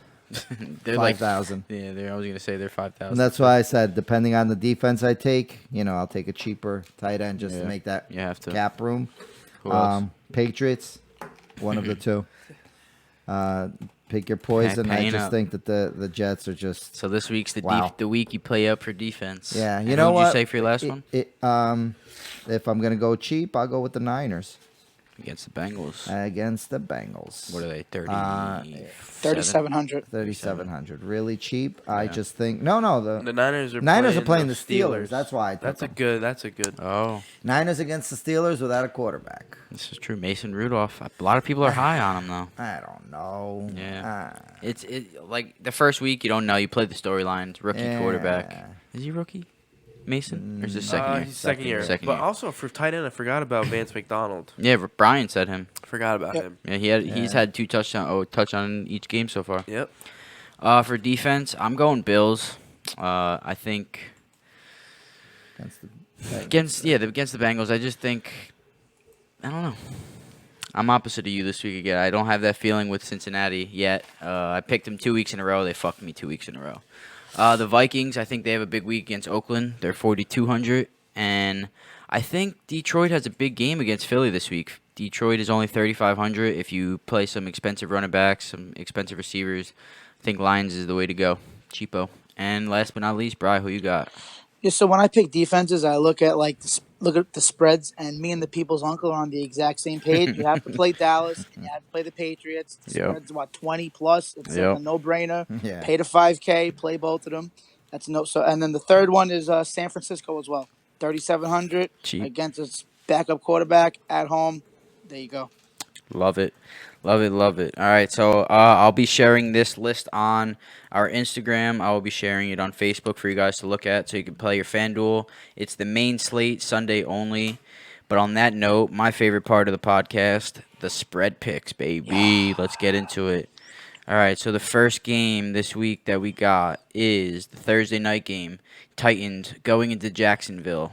They're like 5,000. Yeah, I was gonna say they're 5,000. And that's why I said, depending on the defense I take, I'll take a cheaper tight end just Yeah. to make that You have to. cap room. Who else? Patriots, one of the two. Pick your poison. I paying just up. think that the Jets are just. So this week's Wow. the week you play up for defense. Yeah, you And know who'd what? you say for your last one? If I'm gonna go cheap, I'll go with the Niners Against the Bengals. against the Bengals. What are they? 30. 3,700. 3,700, really cheap. I just think no. The Niners are Niners are playing the the Steelers. That's why I took That's a them. good. That's a good. Oh, Niners against the Steelers without a quarterback. this is true. Mason Rudolph. A lot of people are high on him though. I don't know. Yeah. It's like the first week you don't know. You play the storylines. Rookie quarterback. Is he rookie? Mason? Or is this second year? He's second year. Second But year. also for tight end, I forgot about Vance McDonald. Yeah, Brian said him. Forgot about Yep. him. Yeah, he's had 2 touchdown in each game so far. Yep. For defense, I'm going Bills. I think against the Bengals, I just think I don't know. I'm opposite of you this week again. I don't have that feeling with Cincinnati yet. I picked them 2 weeks in a row. They fucked me 2 weeks in a row. The Vikings, I think they have a big week against Oakland. They're 4,200, and I think Detroit has a big game against Philly this week. Detroit is only 3,500. If you play some expensive running backs, some expensive receivers, I think Lions is the way to go. Cheapo. And last but not least, Bri, who you got? Yeah, so when I pick defenses, I look at look at the spreads, and me and the people's uncle are on the exact same page. You have to play Dallas, and you have to play the Patriots. The Yep. spread's what 20 plus. It's Yep. a no-brainer. Yeah. Pay the $5K, play both of them. That's no. So and then the third one is San Francisco as well, 3,700 Cheap. against its backup quarterback at home. There you go. Love it. Love it, love it. All right, so I'll be sharing this list on our Instagram. I will be sharing it on Facebook for you guys to look at so you can play your FanDuel. It's the main slate, Sunday only. But on that note, my favorite part of the podcast, the spread picks, baby. Let's get into it. All right, so the first game this week that we got is the Thursday night game, Titans going into Jacksonville.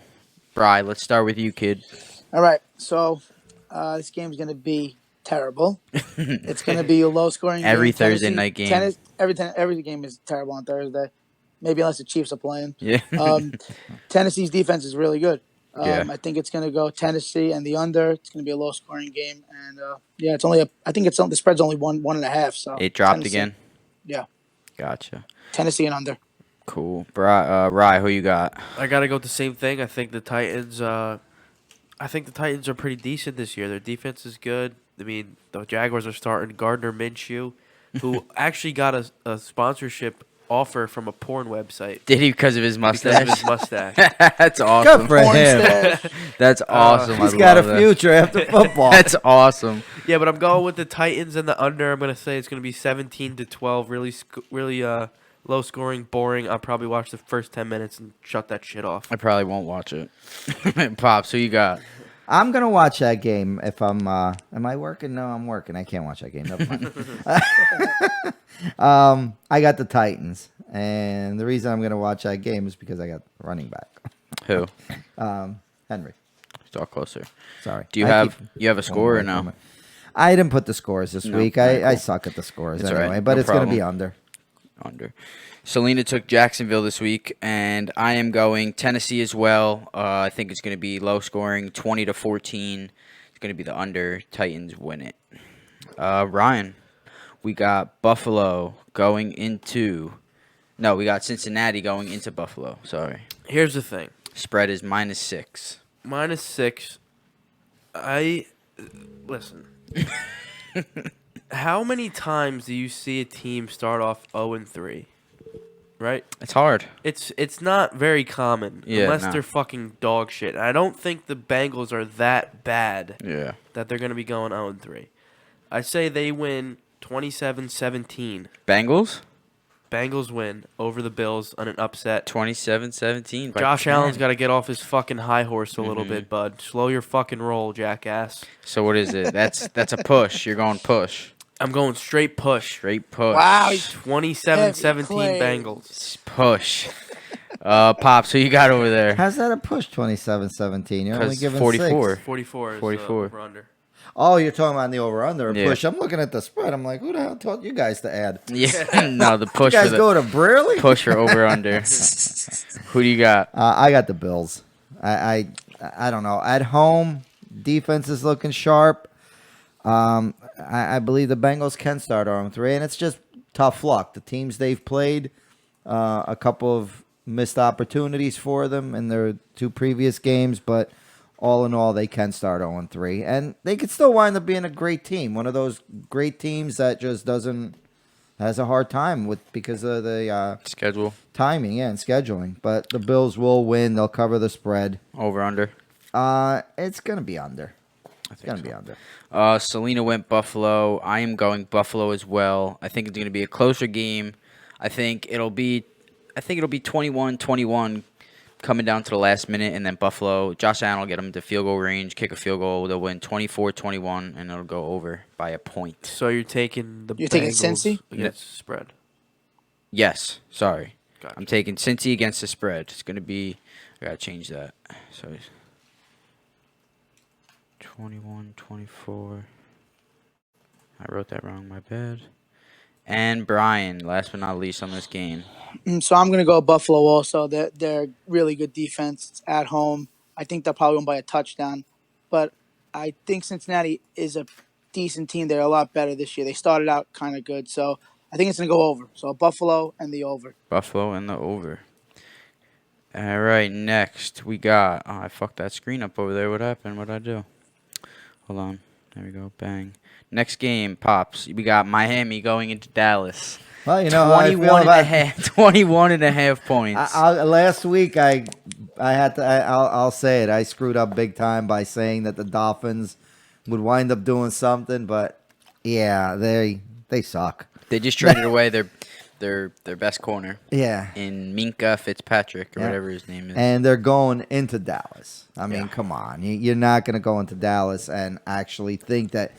Bri, let's start with you, kid. All right, so this game's going to be terrible. It's going to be a low-scoring game. Every Thursday night game. Every game is terrible on Thursday, maybe unless the Chiefs are playing. Yeah. Tennessee's defense is really good. Yeah. I think it's going to go Tennessee and the under. It's going to be a low-scoring game, and yeah, it's only the spread's only 1.5. So It dropped Tennessee. again? Yeah, Gotcha. Tennessee and under. Cool. Rye, who you got? I gotta go with the same thing. I think the Titans. I think the Titans are pretty decent this year. Their defense is good. I mean, the Jaguars are starting Gardner Minshew, who actually got a sponsorship offer from a porn website Did he because of his because of mustache? his mustache. That's awesome. Good for him. Pornstead. That's awesome. He's I got a love that. future after football. That's awesome. Yeah, but I'm going with the Titans and the under. I'm gonna say it's gonna be 17-12. Really low scoring, boring. I'll probably watch the first 10 minutes and shut that shit off. I probably won't watch it. Pops, who you got? I'm gonna watch that game if I'm. Am I working? No, I'm working. I can't watch that game. Never mind. I got the Titans, and the reason I'm gonna watch that game is because I got running back. Who? Henry. Talk closer. Sorry. Do you I have keep a score or going away no? from it. I didn't put the scores this No. week. Alright, I cool. suck at the scores It's anyway, alright. but No it's gonna be problem. under. Under. Selena took Jacksonville this week, and I am going Tennessee as well. I think it's going to be low scoring, 20-14. It's going to be the under. Titans win it. Ryan, we got Buffalo going into. No, we got Cincinnati going into Buffalo. Sorry. Here's the thing. Spread is -6. -6. Listen. How many times do you see a team start off 0-3? Right? It's hard. It's not very common Yeah, unless no. they're fucking dog shit. And I don't think the Bengals are that bad Yeah. that they're going to be going 0-3. I say they win 27-17. Bengals? Bengals win over the Bills on an upset. 27-17. by Josh 10. Allen's got to get off his fucking high horse a little Mhm. bit, bud. Slow your fucking roll, jackass. So what is it? That's a push. You're going push. I'm going straight push. Straight push. Wow, he's 27-17 Heavy play. Bengals. Push. Pops, who you got over there? How's that a push? 27-17. You're only 'Cause giving 44. 6. 44 is 44. over-under. Oh, you're talking about the over/under Yeah. push. I'm looking at the spread. I'm like, who the hell told you guys to add? Yeah, no, the You push guys for the go to Brearley? push for over under. Who do you got? I got the Bills. I don't know. At home, defense is looking sharp. I believe the Bengals can start 0-3, and it's just tough luck. The teams they've played, a couple of missed opportunities for them in their 2 previous games, but all in all, they can start 0-3, and they could still wind up being a great team. One of those great teams that just has a hard time with because of the Schedule timing, and scheduling. But the Bills will win. They'll cover the spread. over under. It's gonna be under. It's gonna be under. Selena went Buffalo. I am going Buffalo as well. I think it's going to be a closer game. I think it'll be 21-21. coming down to the last minute, and then Buffalo, Josh Allen will get them to field goal range, kick a field goal. They'll win 24-21, and it'll go over by a point. So you're taking the You're taking Bengals Cincy? against the spread. Yes, sorry. Gotcha. I'm taking Cincy against the spread. It's going to be, I got to change that. So 21-24. I wrote that wrong, my bad. And Brian, last but not least on this game. So I'm going to go Buffalo also. They're really good defense. It's at home. I think they'll probably win by a touchdown. But I think Cincinnati is a decent team. They're a lot better this year. They started out kind of good. So I think it's going to go over. So Buffalo and the over. Buffalo and the over. All right, next we got. Oh, I fucked that screen up over there. What happened? What'd I do? Hold on. There we go. Bang. Next game, Pops. We got Miami going into Dallas. Well, you know how I feel 21 and a about half, 21 and a half points. last week I had to I'll say it. I screwed up big time by saying that the Dolphins would wind up doing something, but yeah, they suck. They just traded away their best corner Yeah. in Minka Fitzpatrick or Yeah. whatever his name is. And they're going into Dallas. I mean, Yeah. come on. You're not going to go into Dallas and actually think that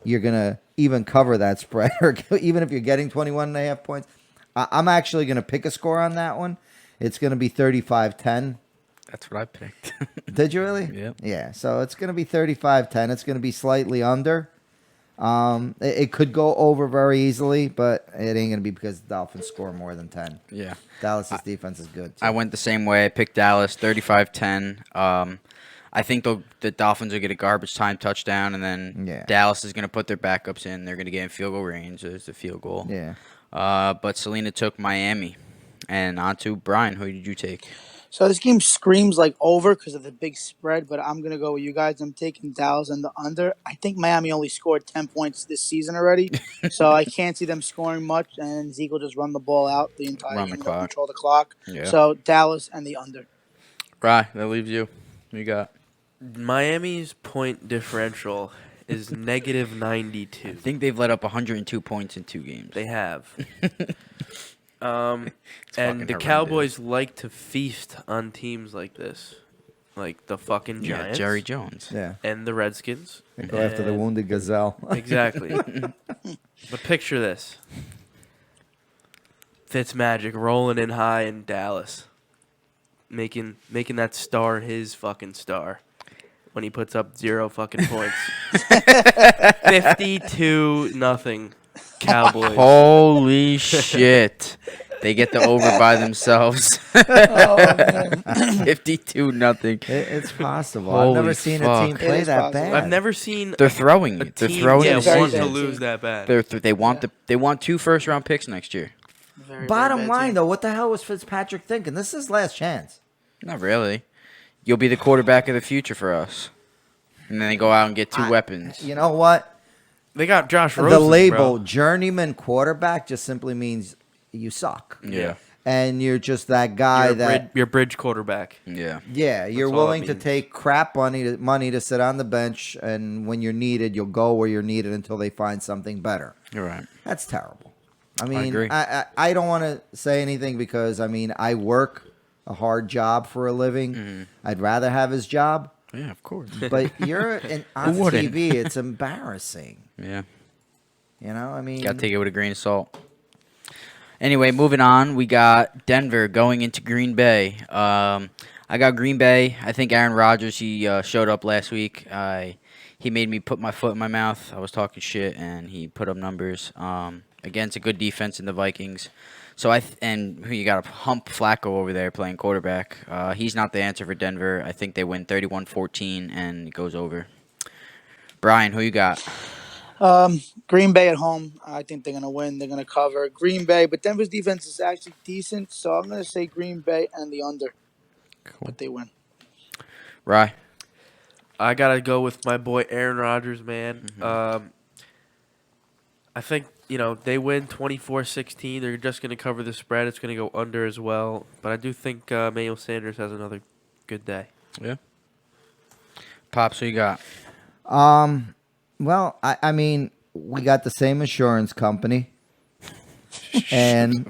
you're going to even cover that spread, or even if you're getting 21 and a half points. I'm actually going to pick a score on that one. It's going to be 35-10. That's what I picked. Did you really? Yep. Yeah, so it's going to be 35-10. It's going to be slightly under. It could go over very easily, but it ain't going to be because the Dolphins score more than 10. Yeah. Dallas's defense is good, too. I went the same way. I picked Dallas 35-10. I think the Dolphins will get a garbage time touchdown, and then Dallas is going to put their backups in. They're going to get in field goal range. There's the field goal. Yeah. But Selena took Miami. And on to Brian. Who did you take? So this game screams like over because of the big spread, but I'm going to go with you guys. I'm taking Dallas and the under. I think Miami only scored 10 points this season already, so I can't see them scoring much, and Zeke will just run the ball out the entire Run the game. clock. They'll control the clock. Yeah. So Dallas and the under. Right, that leaves you. Who you got? Miami's point differential is negative 92. I think they've let up 102 points in 2 games. They have. fucking And the horrendous. Cowboys like to feast on teams like this, like the fucking Yeah, Giants, Jerry Jones. Yeah. and the Redskins. They go after the And- wounded gazelle. Exactly. But picture this: Fitzmagic rolling in high in Dallas, making that star his fucking star. When he puts up 0 fucking points, 52-0 Cowboys. Holy shit. They get the over by themselves. 52-0. It's possible. Holy I've never seen a fuck. team It play is that possible. bad. I've never seen They're throwing a it. They're team throwing yeah, the very want to season. lose that bad. They want they want 2 first-round picks next year. Very, Bottom very bad line, team. though, what the hell was Fitzpatrick thinking? This is his last chance. Not really. You'll be the quarterback of the future for us. And then they go out and get 2 weapons. You know what? They got Josh Rosen, The label bro. journeyman quarterback just simply means you suck. Yeah. And you're just that guy Your bridge quarterback. Yeah. yeah, you're all it willing to means. take crap money to sit on the bench, and when you're needed, you'll go where you're needed until they find something better. You're right. That's terrible. I mean, agree. I don't want to say anything because, I mean, I work a hard job for a living. Mm-hmm. I'd rather have his job. Yeah, of course. But on Who wouldn't? TV, it's embarrassing. Yeah. You know, I mean, Got to take it with a grain of salt. Anyway, moving on, we got Denver going into Green Bay. I got Green Bay. I think Aaron Rodgers, he showed up last week. He made me put my foot in my mouth. I was talking shit, and he put up numbers against a good defense in the Vikings. So and you got a hump Flacco over there playing quarterback. He's not the answer for Denver. I think they win 31-14, and it goes over. Brian, who you got? Green Bay at home. I think they're going to win. They're going to cover Green Bay, but Denver's defense is actually decent, so I'm going to say Green Bay and the under. Cool. But they win. Rye? I gotta go with my boy Aaron Rodgers, man. Mm-hmm. I think they win 24-16. They're just gonna cover the spread. It's gonna go under as well. But I do think Emmanuel Sanders has another good day. Yeah. Pops, who you got? well, I mean, we got the same insurance company, and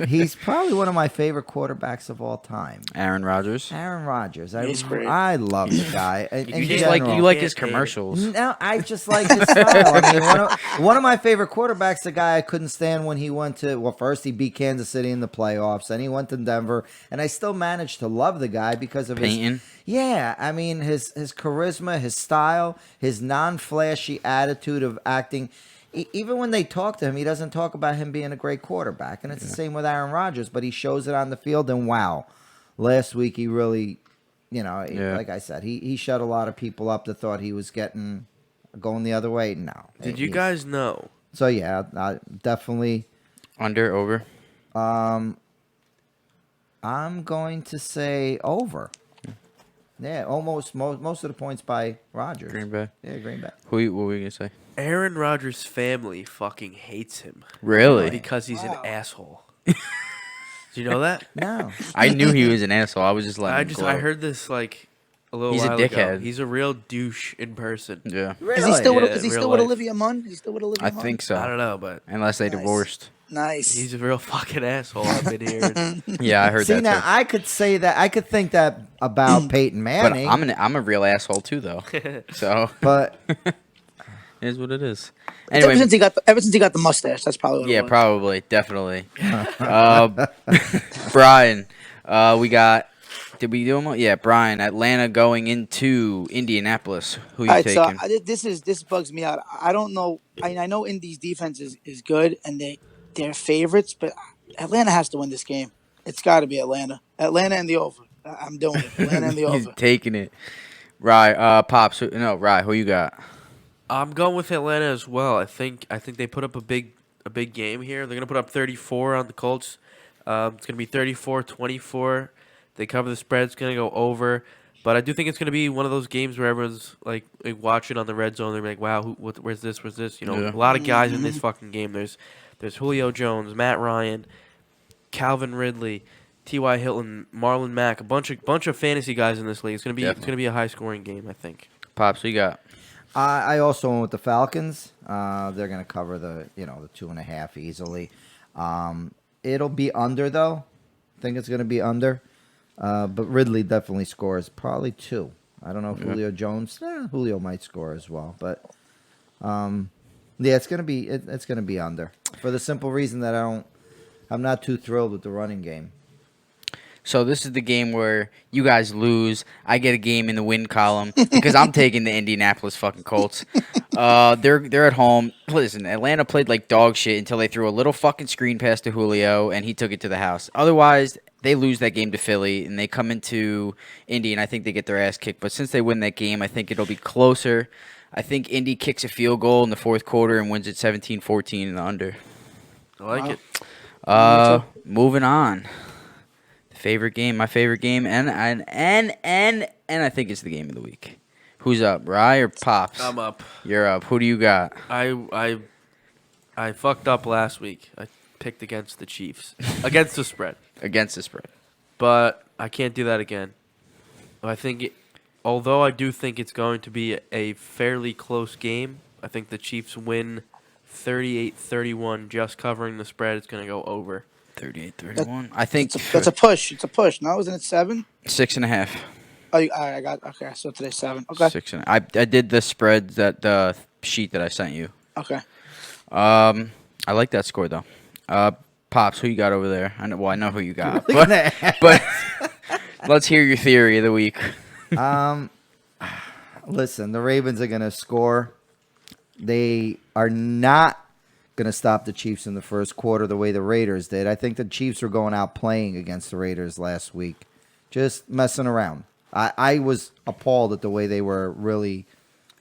He's probably one of my favorite quarterbacks of all time. Aaron Rodgers. Aaron Rodgers. He's great. I love the guy. In You just general. you like Can't his hate it. commercials. No, I just like his style. I mean, one of my favorite quarterbacks, the guy I couldn't stand when he went to, well, first he beat Kansas City in the playoffs, then he went to Denver, and I still managed to love the guy because of Peyton. yeah, I mean, his charisma, his style, his non-flashy attitude of acting. Even when they talk to him, he doesn't talk about him being a great quarterback. And it's the same with Aaron Rodgers, but he shows it on the field, and wow. Last week he really, like I said, he shut a lot of people up that thought he was going the other way. No. Did you guys know? So yeah, definitely. Under, over. I'm going to say over. Yeah, almost most of the points by Rodgers. Green Bay. Yeah, Green Bay. What were we gonna say? Aaron Rodgers' family fucking hates him Really? because he's Wow. an asshole. Do you know that? No. I knew he was an asshole. I was just letting him I glow. heard this like a little He's a while ago. dickhead. He's a real douche in person. Yeah, Really? Is he still Yeah, with, is he real still with life. Olivia Munn? Is he still with Olivia I Munn? think so. I don't know, but Unless they Nice. divorced. Nice. he's a real fucking asshole. I've been hearing. Yeah, I heard See, that now too. I could say that. I could think that about Peyton But Manning. I'm a real asshole too, though. So but it is what it is. Ever Anyway, since he got the mustache, that's probably what yeah, it was. probably, definitely. Brian, we got. Did we do them? all? Yeah, Brian. Atlanta going into Indianapolis. Who you All right, taking? so this bugs me out. I don't know. I know Indy's defense is good and they're favorites, but Atlanta has to win this game. It's got to be Atlanta. Atlanta and the over. I'm doing it. Atlanta and the He's over. taking it. Right, Pops. Right. Who you got? I'm going with Atlanta as well. I think they put up a big game here. They're gonna put up 34 on the Colts. It's gonna be 34-24. They cover the spread. It's gonna go over. But I do think it's gonna be one of those games where everyone's like watching on the red zone. They're like, "Wow, where's this? Where's this?" You know, Yeah. a lot of guys in this fucking game. There's Julio Jones, Matt Ryan, Calvin Ridley, T.Y. Hilton, Marlon Mack, a bunch of fantasy guys in this league. It's gonna be a high scoring game. I think. Pops. Who you got? I also went with the Falcons. They're going to cover the 2.5 easily. It'll be under though. I think it's going to be under. But Ridley definitely scores, probably 2. I don't know if Julio Jones. Julio might score as well, but it's going to be under for the simple reason that I'm not too thrilled with the running game. So this is the game where you guys lose. I get a game in the win column because I'm taking the Indianapolis fucking Colts. They're at home. Listen, Atlanta played like dog shit until they threw a little fucking screen pass to Julio and he took it to the house. Otherwise, they lose that game to Philly and they come into Indy and I think they get their ass kicked. But since they win that game, I think it'll be closer. I think Indy kicks a field goal in the fourth quarter and wins it 17-14 in the under. I like Wow. it. Moving on. My favorite game, and I think it's the game of the week. Who's up, Rye or Pops? I'm up. You're up. Who do you got? I fucked up last week. I picked against the Chiefs against the spread, Against the spread. but I can't do that again. Although I do think it's going to be a fairly close game, I think the Chiefs win 38-31, just covering the spread. It's going to go over. 38-31. I think That's a push. It's a push. No, wasn't it 7? 6.5. Oh, I got okay. So today's 7. Okay. 6. I did the spreads the sheet that I sent you. Okay. I like that score though. Pops, who you got over there? I know who you got, Look at that. but let's hear your theory of the week. Listen, the Ravens are going to score. They are not going to stop the Chiefs in the first quarter the way the Raiders did. I think the Chiefs were going out playing against the Raiders last week, just messing around. I was appalled at the way they were really.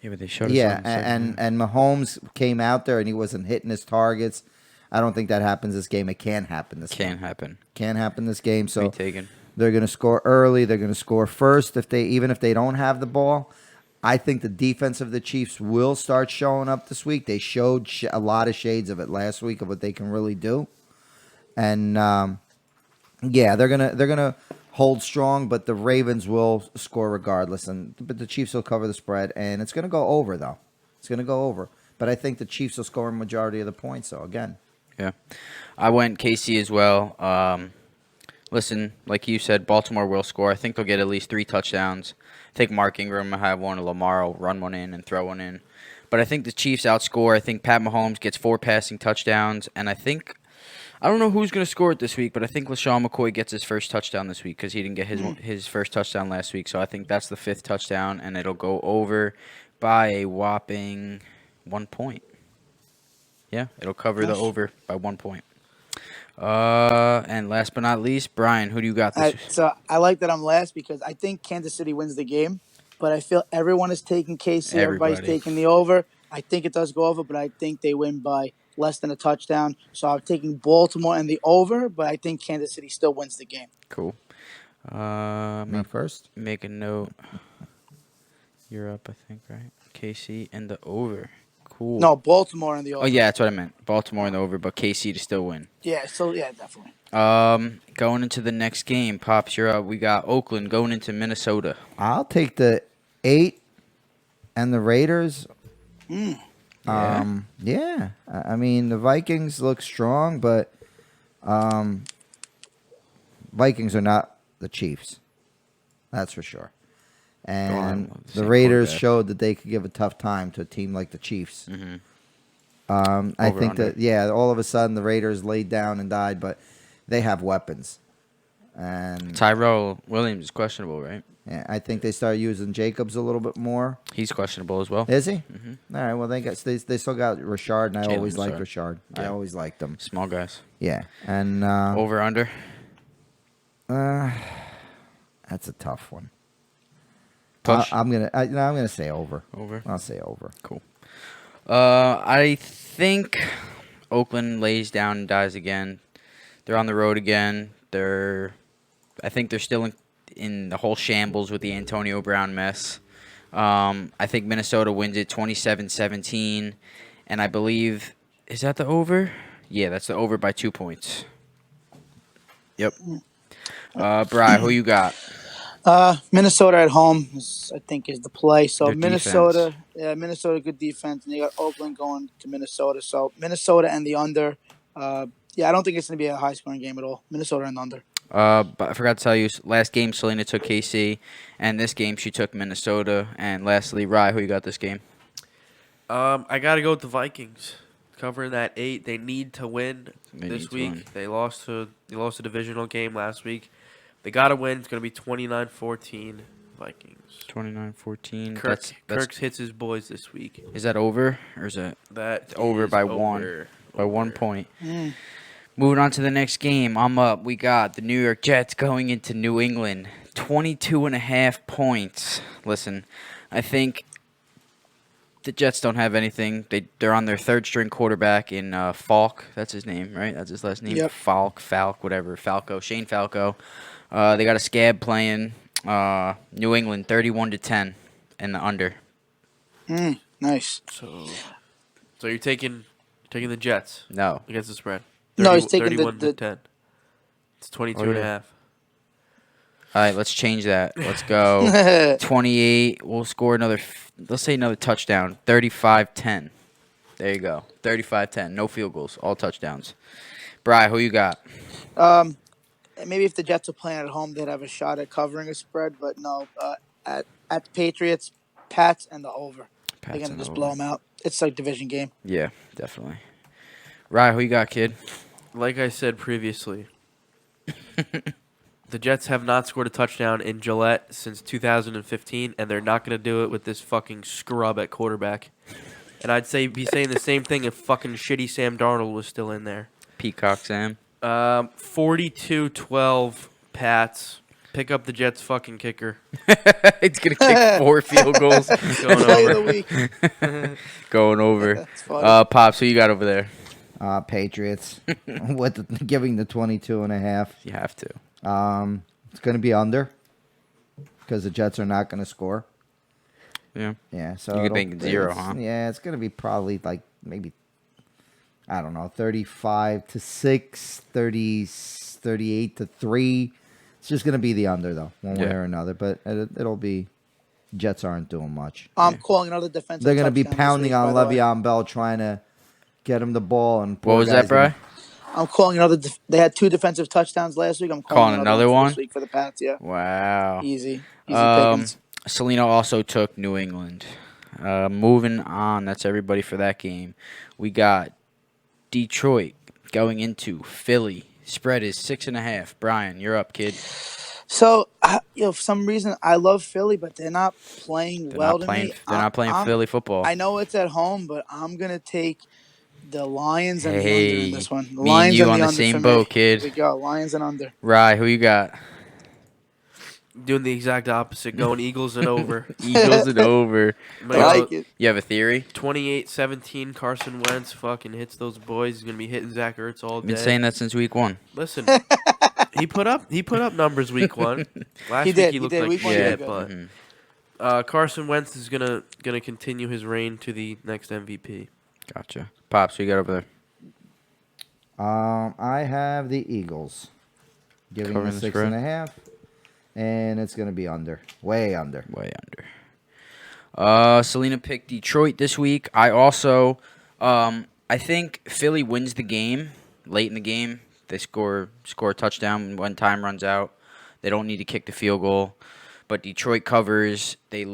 Yeah, but they showed us. Yeah, and Mahomes came out there and he wasn't hitting his targets. I don't think that happens this game. It can happen this game. Can't happen. Can't happen this game. So Taken. they're going to score early. They're going to score first even if they don't have the ball. I think the defense of the Chiefs will start showing up this week. They showed a lot of shades of it last week of what they can really do, and they're gonna hold strong. But the Ravens will score regardless, but the Chiefs will cover the spread, and it's gonna go over though. It's gonna go over, but I think the Chiefs will score a majority of the points. So again, Yeah. I went KC as well. Listen, like you said, Baltimore will score. I think they'll get at least 3 touchdowns. I think Mark Ingram will have one, and Lamar will run one in and throw one in. But I think the Chiefs outscore. I think Pat Mahomes gets 4 passing touchdowns, and I don't know who's going to score it this week, but I think LaShawn McCoy gets his first touchdown this week because he didn't get his first touchdown last week. So I think that's the 5th touchdown, and it'll go over by a whopping 1 point. Yeah, it'll cover the over by 1 point. And last but not least, Brian, who do you got this week? So I like that I'm last because I think Kansas City wins the game, but I feel everyone is taking KC. Everybody's Everybody. taking the over. I think it does go over, but I think they win by less than a touchdown. So I'm taking Baltimore and the over, but I think Kansas City still wins the game. Cool. Me first. Make a note. You're up, I think, right? KC and the over. Cool. No, Baltimore and the over. Oh, yeah, that's what I meant. Baltimore and the over, but KC to still win. Yeah, so yeah, definitely. Going into the next game, Pops, you're up. We got Oakland going into Minnesota. I'll take the 8 and the Raiders. Yeah. Yeah. I mean, the Vikings look strong, but Vikings are not the Chiefs. That's for sure. And Well, the same Raiders quarterback. showed that they could give a tough time to a team like the Chiefs. Mm-hmm. I Over, think under. that, yeah, all of a sudden the Raiders laid down and died, but they have weapons. And Tyrell Williams is questionable, right? yeah, I think they started using Jacobs a little bit more. He's questionable as well. Is he? Mhm. All right, well, they still got Rashard, and I Jalen always liked Richard. Rashard. I Yeah. always liked him. Small guys. Yeah, and Over, under. that's a tough one. Push. I'm gonna say over. Over. I'll say over. Cool. I think Oakland lays down and dies again. They're on the road again. I think they're still in the whole shambles with the Antonio Brown mess. I think Minnesota wins it 27-17, and I believe, is that the over? Yeah, that's the over by 2 points. Yep. Bri, who you got? Minnesota at home, I think, is the play. So Their Minnesota, Minnesota, good defense, and you got Oakland going to Minnesota. So Minnesota and the under. Yeah, I don't think it's going to be a high-scoring game at all. Minnesota and under. But I forgot to tell you, last game Selena took KC, and this game she took Minnesota. And lastly, Rye, who you got this game? I got to go with the Vikings. Covering that 8, they need to win They this need to week. win. They lost a divisional game last week. They got to win. It's going to be 29-14 Vikings. 29-14. Kirk hits his boys this week. Is that over, or is it That over is by over. 1? By 1 Over. point. Moving on to the next game, I'm up. We got the New York Jets going into New England. 22.5 points. Listen, I think the Jets don't have anything. They're on their 3rd-string quarterback in Falk. That's his name, right? That's his last name? Yep. Falk, whatever. Falco, Shane Falco. They got a scab playing New England 31-10 and the under. Nice. So you're taking the Jets No. against the spread. No, he's taking 31-10. It's 22 and a half. All right, let's change that. Let's go 28. We'll score let's say another touchdown. 35-10. There you go. 35-10. No field goals. All touchdowns. Bri, who you got? Maybe if the Jets are playing at home, they'd have a shot at covering a spread. But no, at the Patriots, Pats, and the over. They're going to just blow them out. It's like division game. Yeah, definitely. Rye, who you got, kid? Like I said previously, the Jets have not scored a touchdown in Gillette since 2015, and they're not going to do it with this fucking scrub at quarterback. And I'd be saying the same thing if fucking shitty Sam Darnold was still in there. Peacock Sam. 42-12 Pats. Pick up the Jets fucking kicker. It's going to kick 4 field goals. Going Play of over. the week. Going over. That's funny. Pops, who you got over there? Patriots with giving the 22.5. You have to. It's going to be under because the Jets are not going to score. Yeah. Yeah, so You could it'll- think 0, it's- huh? Yeah, it's going to be probably like maybe, I don't know, 35-6, 38-3. It's just going to be the under though, one way Yeah. or another. But it'll be Jets aren't doing much. I'm calling another defensive They're going to be touchdown this pounding week, on by the way. Le'Veon Bell trying to get him the ball. And What poor was guy's that, Bry? gonna- I'm calling another. They had 2 defensive touchdowns last week. I'm Calling calling another one for one? this week for the Pats. Yeah, Wow. easy Um, pickings. Selena also took New England. Moving on, that's everybody for that game. We got Detroit going into Philly. Spread is 6.5. Brian, you're up, kid. So, for some reason, I love Philly, but they're not playing They're well not to playing. me. They're not playing Philly football. I know it's at home, but I'm gonna take the Lions and the under in Hey, this one. The me and Lions you and on the the under same for boat, me. Here we kid. go. Lions and under. Rye, who you got? Doing the exact opposite, going Eagles and over. Eagles and over. But, I like it. You have a theory? 28-17, Carson Wentz fucking hits those boys. He's gonna be hitting Zach Ertz all I've day. been saying that since week 1. Listen, he put up numbers week 1. Last He week did. he He looked did. like Week 1 he shit, did but Mhm. Carson Wentz is gonna continue his reign to the next MVP. Gotcha. Pops, who you got over there? I have the Eagles giving Covering the the 6.5, and it's gonna be under, way under. Way under. Selena picked Detroit this week. I also, I think Philly wins the game late in the game. They score a touchdown when time runs out. They don't need to kick the field goal, but Detroit covers. They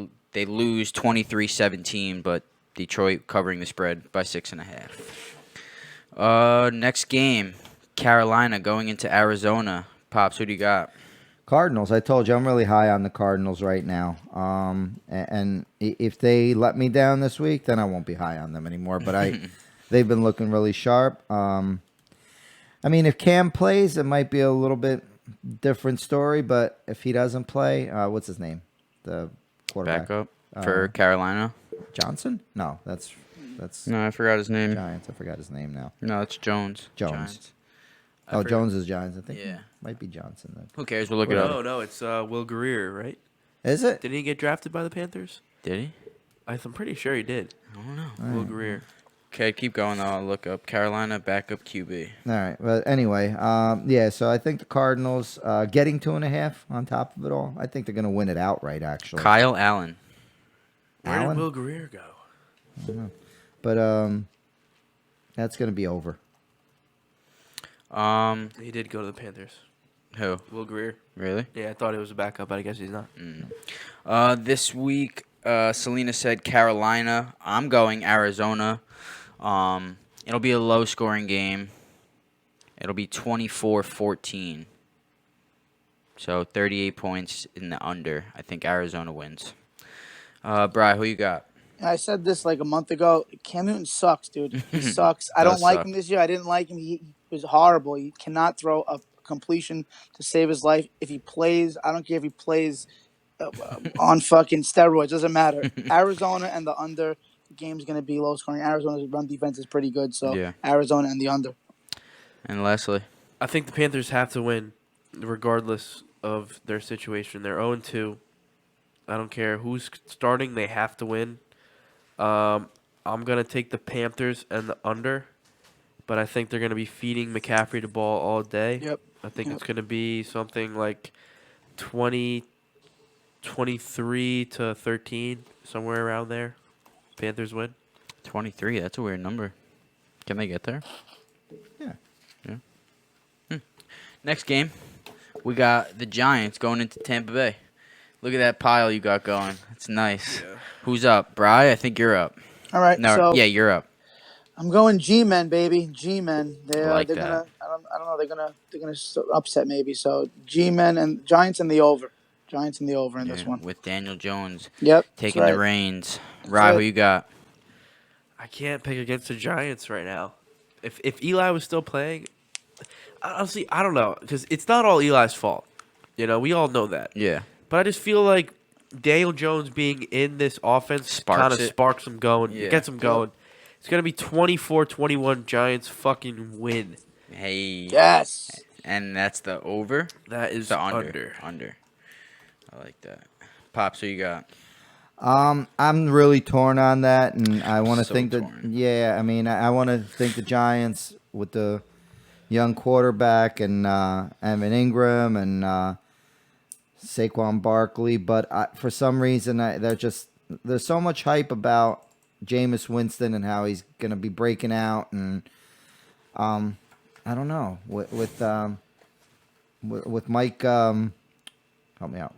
lose 23-17, but Detroit covering the spread by 6.5. Next game, Carolina going into Arizona. Pops, who do you got? Cardinals. I told you I'm really high on the Cardinals right now. And if they let me down this week, then I won't be high on them anymore. But they've been looking really sharp. I mean, if Cam plays, it might be a little bit different story. But if he doesn't play, what's his name? The quarterback. Backup for Carolina. Johnson? No, that's No, I forgot his name. Giants. I forgot his name now. No, it's Jones. Jones. Giants. I Oh, forgot- Jones is Giants. I think. Yeah. Might be Johnson then. Who cares? We'll look it up. No, it's Will Greer, right? Is it? Didn't he get drafted by the Panthers? Did he? I'm pretty sure he did. I don't know. Will Greer. Okay, keep going though. I'll look up Carolina backup QB. All right. But anyway, yeah. So I think the Cardinals getting 2.5 on top of it all. I think they're going to win it outright. Actually, Kyle Allen. Where Allen? did Will Greer go? but that's going to be over. He did go to the Panthers. Who? Will Greer. Really? Yeah, I thought he was a backup, but I guess he's not. This week, Selena said Carolina. I'm going Arizona. It'll be a low-scoring game. It'll be 24-14. So 38 points in the under. I think Arizona wins. Bri, who you got? I said this like a month ago. Cam Newton sucks, dude. He sucks. I Does don't like suck. him this year. I didn't like him. He was horrible. He cannot throw a completion to save his life. If he plays, I don't care if he plays on fucking steroids. Doesn't matter. Arizona and the under. The game's going to be low scoring. Arizona's run defense is pretty good. So Yeah. Arizona and the under. And Leslie. I think the Panthers have to win, regardless of their situation. They're 0-2. I don't care who's starting. They have to win. I'm going to take the Panthers and the under, but I think they're going to be feeding McCaffrey the ball all day. Yep. I think it's going to be something like 23-13, somewhere around there. Panthers win. 23. That's a weird number. Can they get there? Yeah. Next game, we got the Giants going into Tampa Bay. Look at that pile you got going. It's nice. Yeah. Who's up? Bri, I think you're up. All right. No, so yeah, you're up. I'm going G-men, baby. G-men. They're like they're that. gonna. I don't know. They're gonna upset maybe. So G-men and Giants in the over. Giants in the over in this Yeah, one. with Daniel Jones Yep. that's taking right. the reins. Rye, who right. you got? I can't pick against the Giants right now. If Eli was still playing, honestly, I don't know, because it's not all Eli's fault. You know, we all know that. Yeah. But I just feel like Daniel Jones being in this offense Sparks kind of it. sparks him going. Yeah. It gets him going. It's going to be 24-21 Giants fucking win. Hey. Yes. And that's the over? That is The under. Under. I like that. Pops, who you got? I'm really torn on that, and I want to So think that. torn. Yeah, I mean, I want to think the Giants with the young quarterback and Evan Ingram and Saquon Barkley, but for some reason there's so much hype about Jameis Winston and how he's going to be breaking out, and I don't know with Mike. Help me out.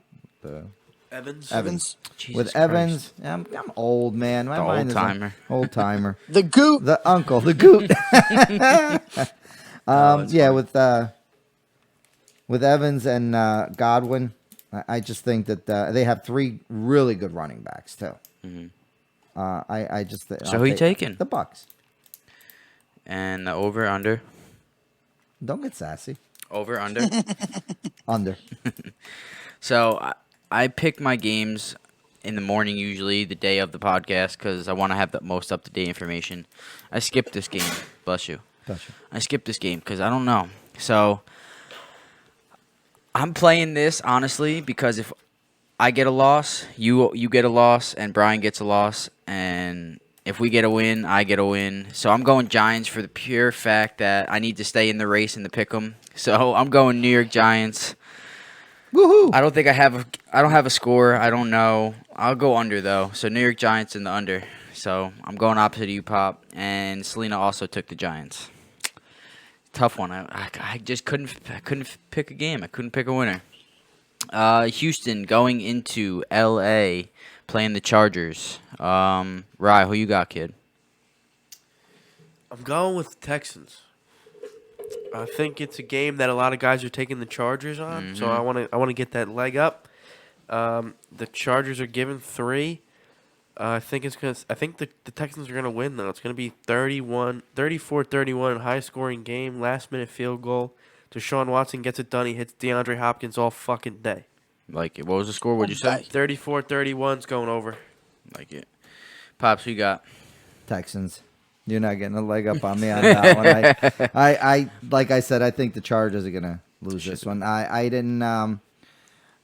Evans. Jesus With Christ. Evans, I'm old, man. My The mind is old-timer. Old timer. The goat. The uncle, the goot. That's Yeah, funny. with Evans and Godwin, I just think that they have 3 really good running backs too. Mhm. I just So I'll who you take taking? The Bucks. And the over under. Don't get sassy. Over under. Under. So I pick my games in the morning, usually the day of the podcast, because I want to have the most up to date information. I skipped this game. Bless you. Gotcha. I skipped this game because I don't know. So I'm playing this honestly because if I get a loss, you get a loss, and Brian gets a loss, and if we get a win, I get a win. So I'm going Giants for the pure fact that I need to stay in the race in the pick'em. So I'm going New York Giants. Woohoo! I don't think I don't have a score. I don't know. I'll go under though. So New York Giants in the under. So I'm going opposite of you, Pop. And Selena also took the Giants. Tough one. I just couldn't pick a game. I couldn't pick a winner. Houston going into L.A. playing the Chargers. Rye, who you got, kid? I'm going with the Texans. I think it's a game that a lot of guys are taking the Chargers on, so I want to get that leg up. The Chargers are given 3. I think the Texans are gonna win though. It's gonna be 34-31, high scoring game, last minute field goal. Deshaun Watson gets it done. He hits DeAndre Hopkins all fucking day. Like it. What was the score? What'd you say? 34-31's going over. Like it. Pops, who you got? Texans. You're not getting a leg up on me on that one. I like I said, I think the Chargers are gonna lose this one. I didn't.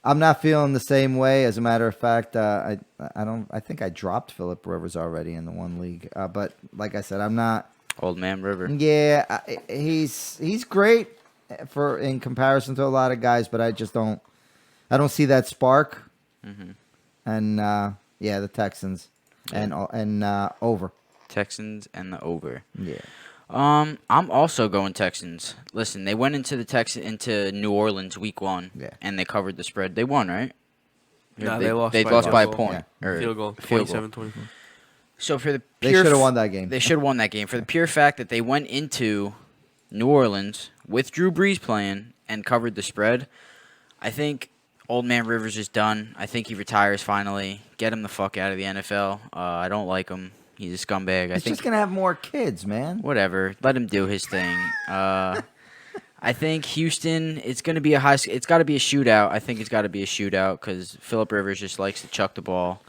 I'm not feeling the same way. As a matter of fact, I think I dropped Phillip Rivers already in the one league. But like I said, I'm not. Old Man River. Yeah, he's great in comparison to a lot of guys, but I just don't. I don't see that spark. Mhm. And yeah, the Texans and over. Texans and the over. Yeah. I'm also going Texans. Listen, they went into New Orleans week 1, Yeah. and they covered the spread. They won, right? No, they lost. They by lost a by a goal. point. Or Field goal. Field goal. 27-24. So for the They pure should have won that game. They should have won that game for the pure fact that they went into New Orleans with Drew Brees playing and covered the spread. I think Old Man Rivers is done. I think he retires finally. Get him the fuck out of the NFL. I don't like him. He's a scumbag. He's just gonna have more kids, man. Whatever. Let him do his thing. I think Houston. It's gonna be It's got to be a shootout. I think it's got to be a shootout because Phillip Rivers just likes to chuck the ball.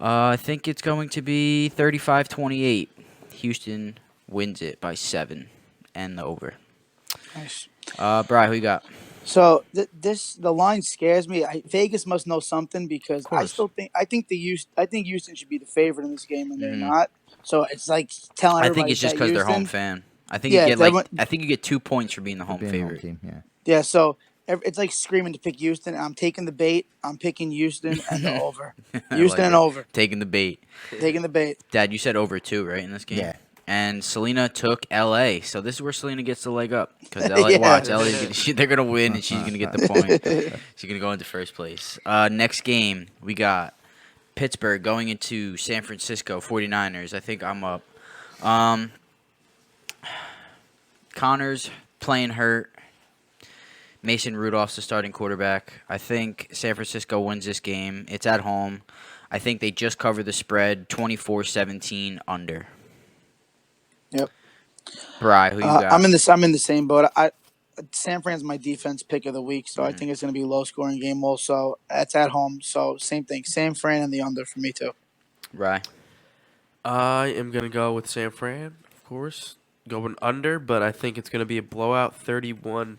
I think it's going to be 35-28. Houston wins it by 7 and the over. Nice. Bri, who you got? So the line scares me. Vegas must know something because I course. still think I think Houston should be the favorite in this game and they're Mhm. not. So it's like telling I everybody think it's just that because they're home Houston- fan. I think Yeah, you get everyone- I think you get 2 points for being the home Being favorite. team, yeah. Yeah, so it's like screaming to pick Houston. I'm taking the bait. I'm picking Houston and the over. I Houston like and it. over. Taking the bait. Taking the bait. Dad, you said over 2, right, in this game? Yeah. And Selena took L.A., so this is where Selena gets the leg up. Because L.A. Yeah. Watch, they're going to win, and she's going to get the point. She's going to go into first place. Next game, we got Pittsburgh going into San Francisco 49ers. I think I'm up. Connor's playing hurt. Mason Rudolph's the starting quarterback. I think San Francisco wins this game. It's at home. I think they just covered the spread 24-17 under. Yep. Bri, who you got? I'm in the same boat. San Fran's my defense pick of the week, so I think it's going to be a low scoring game. Also, it's at home, so same thing. San Fran and the under for me too. Rye. I am going to go with San Fran, of course. Going under, but I think it's going to be a blowout 31-10.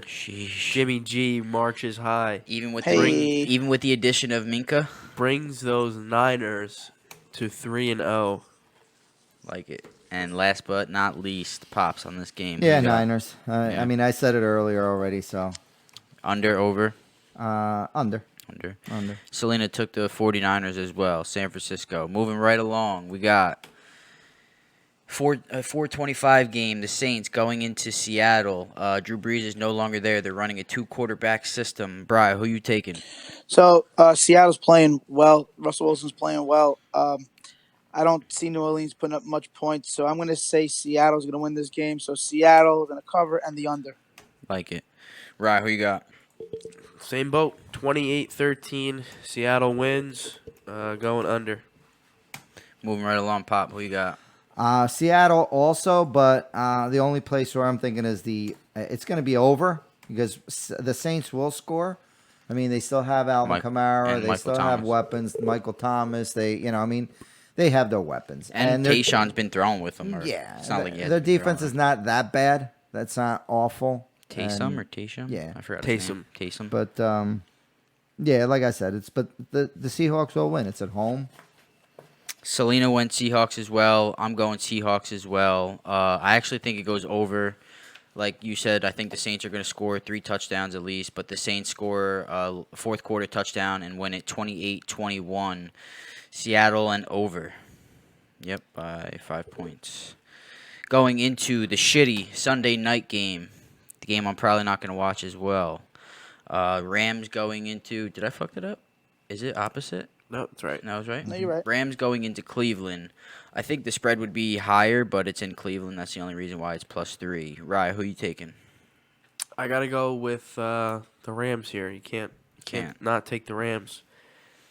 Sheesh. Jimmy G marches high. Even with Hey. the addition of Minka, Brings those Niners to 3-0. like it. And last but not least, Pops on this game. Yeah, Who you got? Niners. Yeah. I mean, I said it earlier already, so Under, over. under. Under. Under. Selena took the 49ers as well. San Francisco. Moving right along. We got a 4:25 game. The Saints going into Seattle. Drew Brees is no longer there. They're running a 2-quarterback system. Bri, who you taking? So Seattle's playing well. Russell Wilson's playing well. I don't see New Orleans putting up much points, so I'm going to say Seattle's going to win this game. So Seattle going to cover and the under. Like it. Rye, who you got? Same boat. 28-13. Seattle wins. Going under. Moving right along, Pop. Who you got? Seattle also, but the only place where I'm thinking is it's going to be over because the Saints will score. I mean, they still have Alvin Kamara. They Michael still have Thomas. weapons. Michael Thomas. They have their weapons. And their- Tayshawn's been thrown with them. Yeah. It's not like he their hasn't been defense thrown. is not that bad. That's not awful. Taysom or Tayshawn? Yeah. I forgot his name. Taysom. Taysom. But yeah, like I said, but the Seahawks will win. It's at home. Selena went Seahawks as well. I'm going Seahawks as well. I actually think it goes over. Like you said, I think the Saints are going to score 3 touchdowns at least, but the Saints score a fourth quarter touchdown and win it 28-21. Seattle and over. Yep, by 5 points. Going into the shitty Sunday night game, the game I'm probably not going to watch as well. Rams going into. Did I fuck it up? Is it opposite? No, that's right. No, I was right. No, you're right. Rams going into Cleveland. I think the spread would be higher, but it's in Cleveland. That's the only reason why it's +3. Rye, who you taking? I got to go with the Rams here. You can't not take the Rams.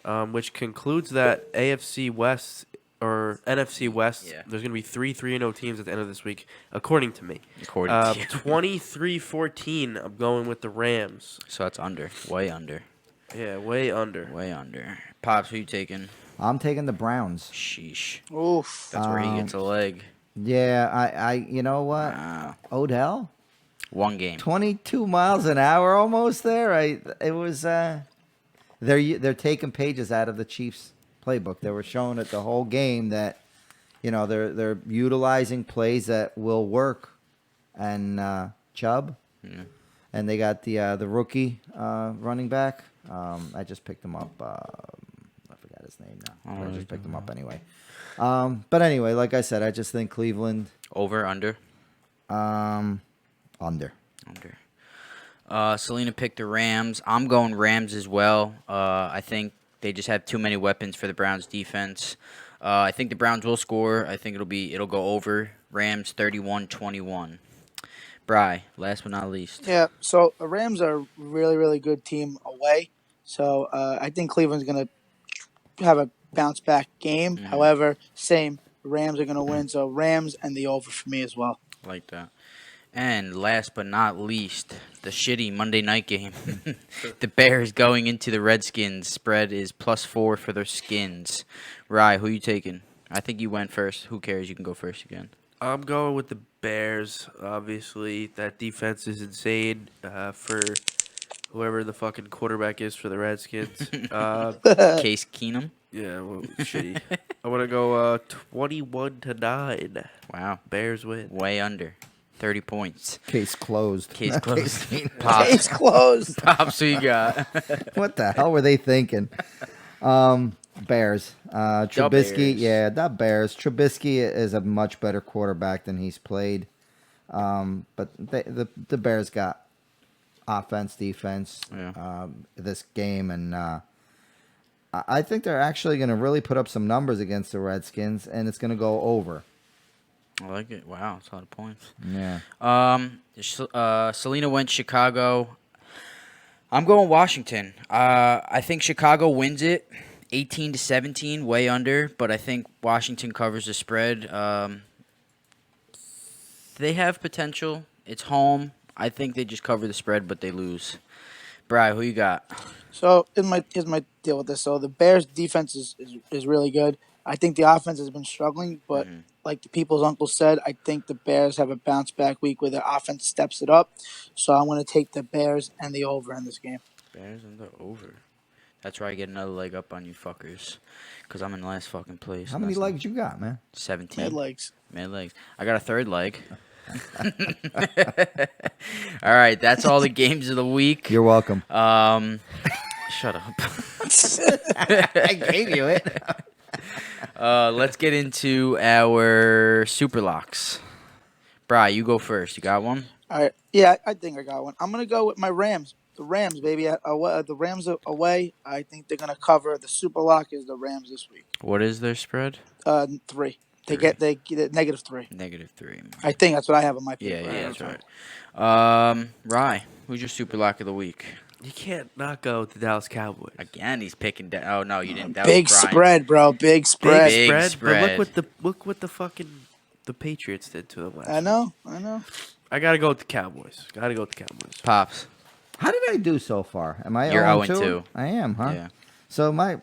Which concludes that AFC West or NFC West. Yeah. There's going to be 3 3-0 teams at the end of this week, according to me. According to you. 23-14. I'm going with the Rams. So that's under. Way under. Yeah, way under. Way under. Pops, who you taking? I'm taking the Browns. Sheesh. Oof. That's where he gets a leg. Yeah, I you know what? Wow. Odell, 1 game. 22 miles an hour almost there. It was they're taking pages out of the Chiefs playbook. They were showing it the whole game that they're utilizing plays that will work, and Chubb, Yeah. and they got the rookie running back. I just picked him up. I forgot his name now. I just picked him up anyway. But anyway, like I said, I just think Cleveland Over, under? under. Under. Selena picked the Rams. I'm going Rams as well. I think they just have too many weapons for the Browns defense. I think the Browns will score. I think it'll go over. Rams 31-21. Bri, last but not least. Yeah, so the Rams are a really, really good team away. So I think Cleveland's going to have a bounce back game. Mhm. However, same. Rams are going to win. So Rams and the over for me as well. Like that. And last but not least, the shitty Monday night game. The Bears going into the Redskins. Spread is +4 for their Skins. Rye, who you taking? I think you went first. Who cares? You can go first again. I'm going with the Bears. Obviously, that defense is insane for whoever the fucking quarterback is for the Redskins. Case Keenum. Yeah, well, shitty. I want to go 21-9. Wow. Bears win. Way under. 30 points. Case closed. Case closed. Case Pops. closed. Pops, who you got? What the hell were they thinking? Bears. Trubisky. Bears. Yeah, the Bears. Trubisky is a much better quarterback than he's played. But the Bears got offense, defense, Yeah. this game, and I think they're actually going to really put up some numbers against the Redskins, and it's going to go over. I like it. Wow, that's a lot of points. Yeah. Selena went Chicago. I'm going Washington. I think Chicago wins it 18-17, way under, but I think Washington covers the spread. They have potential. It's home. I think they just cover the spread, but they lose. Bri, who you got? So here's my deal with this. So the Bears' defense is really good. I think the offense has been struggling, but like the people's uncle said, I think the Bears have a bounce back week where their offense steps it up. So I'm going to take the Bears and the over in this game. Bears and the over. That's where I get another leg up on you fuckers, because I'm in last fucking place. How many legs you got, man? 17. Mid legs. Mid legs. I got a third leg. All right, that's all the games of the week. You're welcome. Shut up. I gave you it. Let's get into our super locks. Bri, you go first. You got one? All right. Yeah, I think I got one. I'm gonna go with my Rams. The Rams, baby. The Rams away. I think they're gonna cover. The super lock is the Rams this week. What is their spread? 3. They Three. get it -3. -3. I think that's what I have on my Yeah, paper. yeah, that's right. Rye, who's your super lock of the week? You can't not go with the Dallas Cowboys. Again, he's picking. Oh no, you didn't. That Big was Brian. spread, bro. Big spread. Big But spread. look what the Patriots did to them last. I know. I gotta go with the Cowboys. Gotta go with the Cowboys. Pops. How did I do so far? Am I You're 0-2? 0-2. I am, huh? Yeah. So my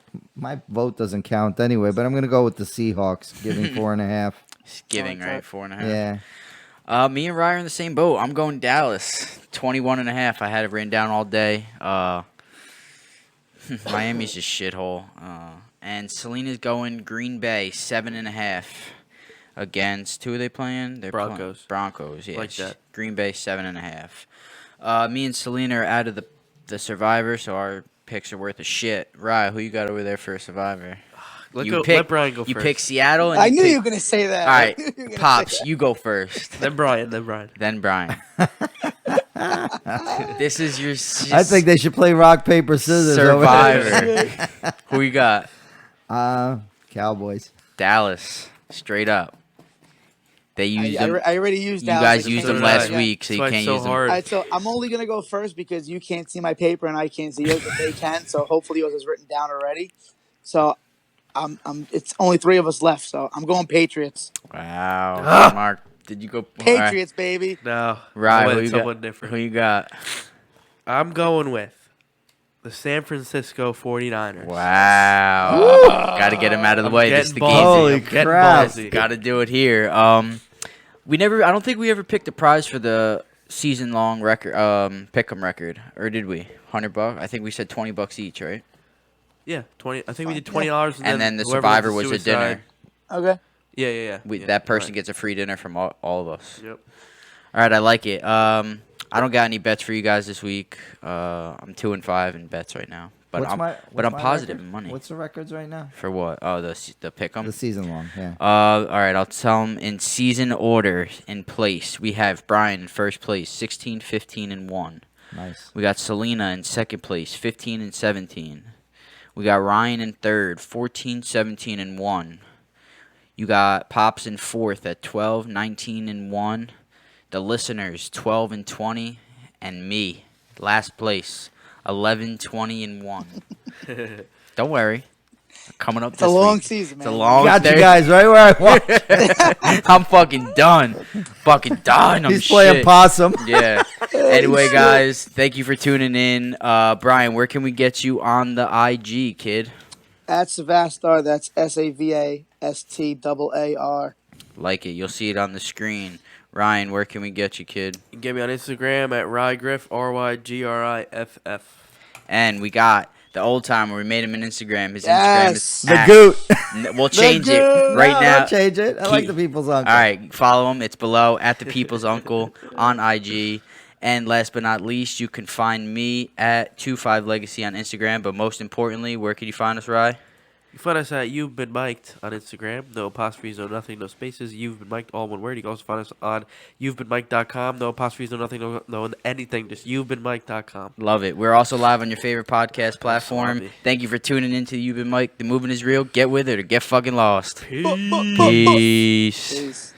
vote doesn't count anyway, but I'm gonna go with the Seahawks, giving 4.5. He's giving, I like right? that. 4.5. Yeah. Me and Rye are in the same boat. I'm going Dallas. 21.5. I had it written down all day. Miami's just shithole. And Selena's going Green Bay 7.5 against who are they playing? They're Broncos. Broncos, yeah. Like that. Green Bay 7.5. Me and Selena are out of the Survivor, so our picks are worth a shit. Rye, who you got over there for a Survivor? Let Brian go You first. pick Seattle. And I you knew pick- you were gonna say that. All I right, knew you were gonna Pops, say that. you go first. Then Brian. Then Brian. This is your I think they should play rock paper scissors. over there. Survivor. Who you got? Cowboys. Dallas. Straight up. They used them. I already used You Dallas. guys I used can't them do it last again. week, so you That's why can't it's so use them. hard. All right, so I'm only gonna go first because you can't see my paper and I can't see yours, but they can. So hopefully yours is written down already. So it's only 3 of us left. So I'm going Patriots. Wow. Mark, did you go? Patriots, baby. No. Right. I Who went you someone got? different. Who you got? I'm going with the San Francisco 49ers. Wow. Got to get him out of the I'm way. This is the getting game. ballsy. Holy I'm getting crap. ballsy. Got to do it here. I don't think we ever picked a prize for the season-long record, pick'em record, or did we? $100. I think we said $20 each, right? Yeah, 20. I think we did Fine. $20, And then the whoever Survivor went to was a suicide- dinner. Okay. Yeah. That person right. gets a free dinner from all of us. Yep. All right, I like it. I don't got any bets for you guys this week. I'm 2-5 in bets right now, but I'm what's I'm my positive record? in money. What's the records right now? For what? Oh, the pick'em. The season long, yeah. All right, I'll tell them in season order in place. We have Brian in first place, 16, 15, and 1. Nice. We got Selena in second place, 15 and 17. We got Ryan in third, 14, 17, and 1. You got Pops in fourth at 12, 19, and 1. The listeners, 12 and 20. And me, last place, 11, 20, and 1. Don't worry. Coming up It's this a long week. season, man. It's a long Got you there- guys right where I want. I'm fucking done. Fucking done. I'm He's playing shit. possum. Yeah. Anyway, guys, thank you for tuning in. Brian, where can we get you on the IG, kid? At Savastar, that's SAVASTAAR. Like it. You'll see it on the screen. Ryan, where can we get you, kid? You can get me on Instagram at Rygriff, RYGRIFF. And we got the old timer. We made him an Instagram. His Yes. Instagram is The at- goot. We'll change it goat. right No, now. don't change it. I like Keep- the people's uncle. All right, follow him. It's below at the People's Uncle on IG. And last but not least, you can find me at 25Legacy on Instagram. But most importantly, where can you find us, Rye? You can find us at You've Been Mic'd on Instagram. No apostrophes, no nothing, no spaces. You've Been Mic'd, all one word. You can also find us on you'vebeenmic'd.com. No apostrophes, no nothing, no anything. Just you'vebeenmic'd.com. Love it. We're also live on your favorite podcast platform. Absolutely. Thank you for tuning in to You've Been Mike. The movement is real. Get with it or get fucking lost. Peace. Peace. Peace.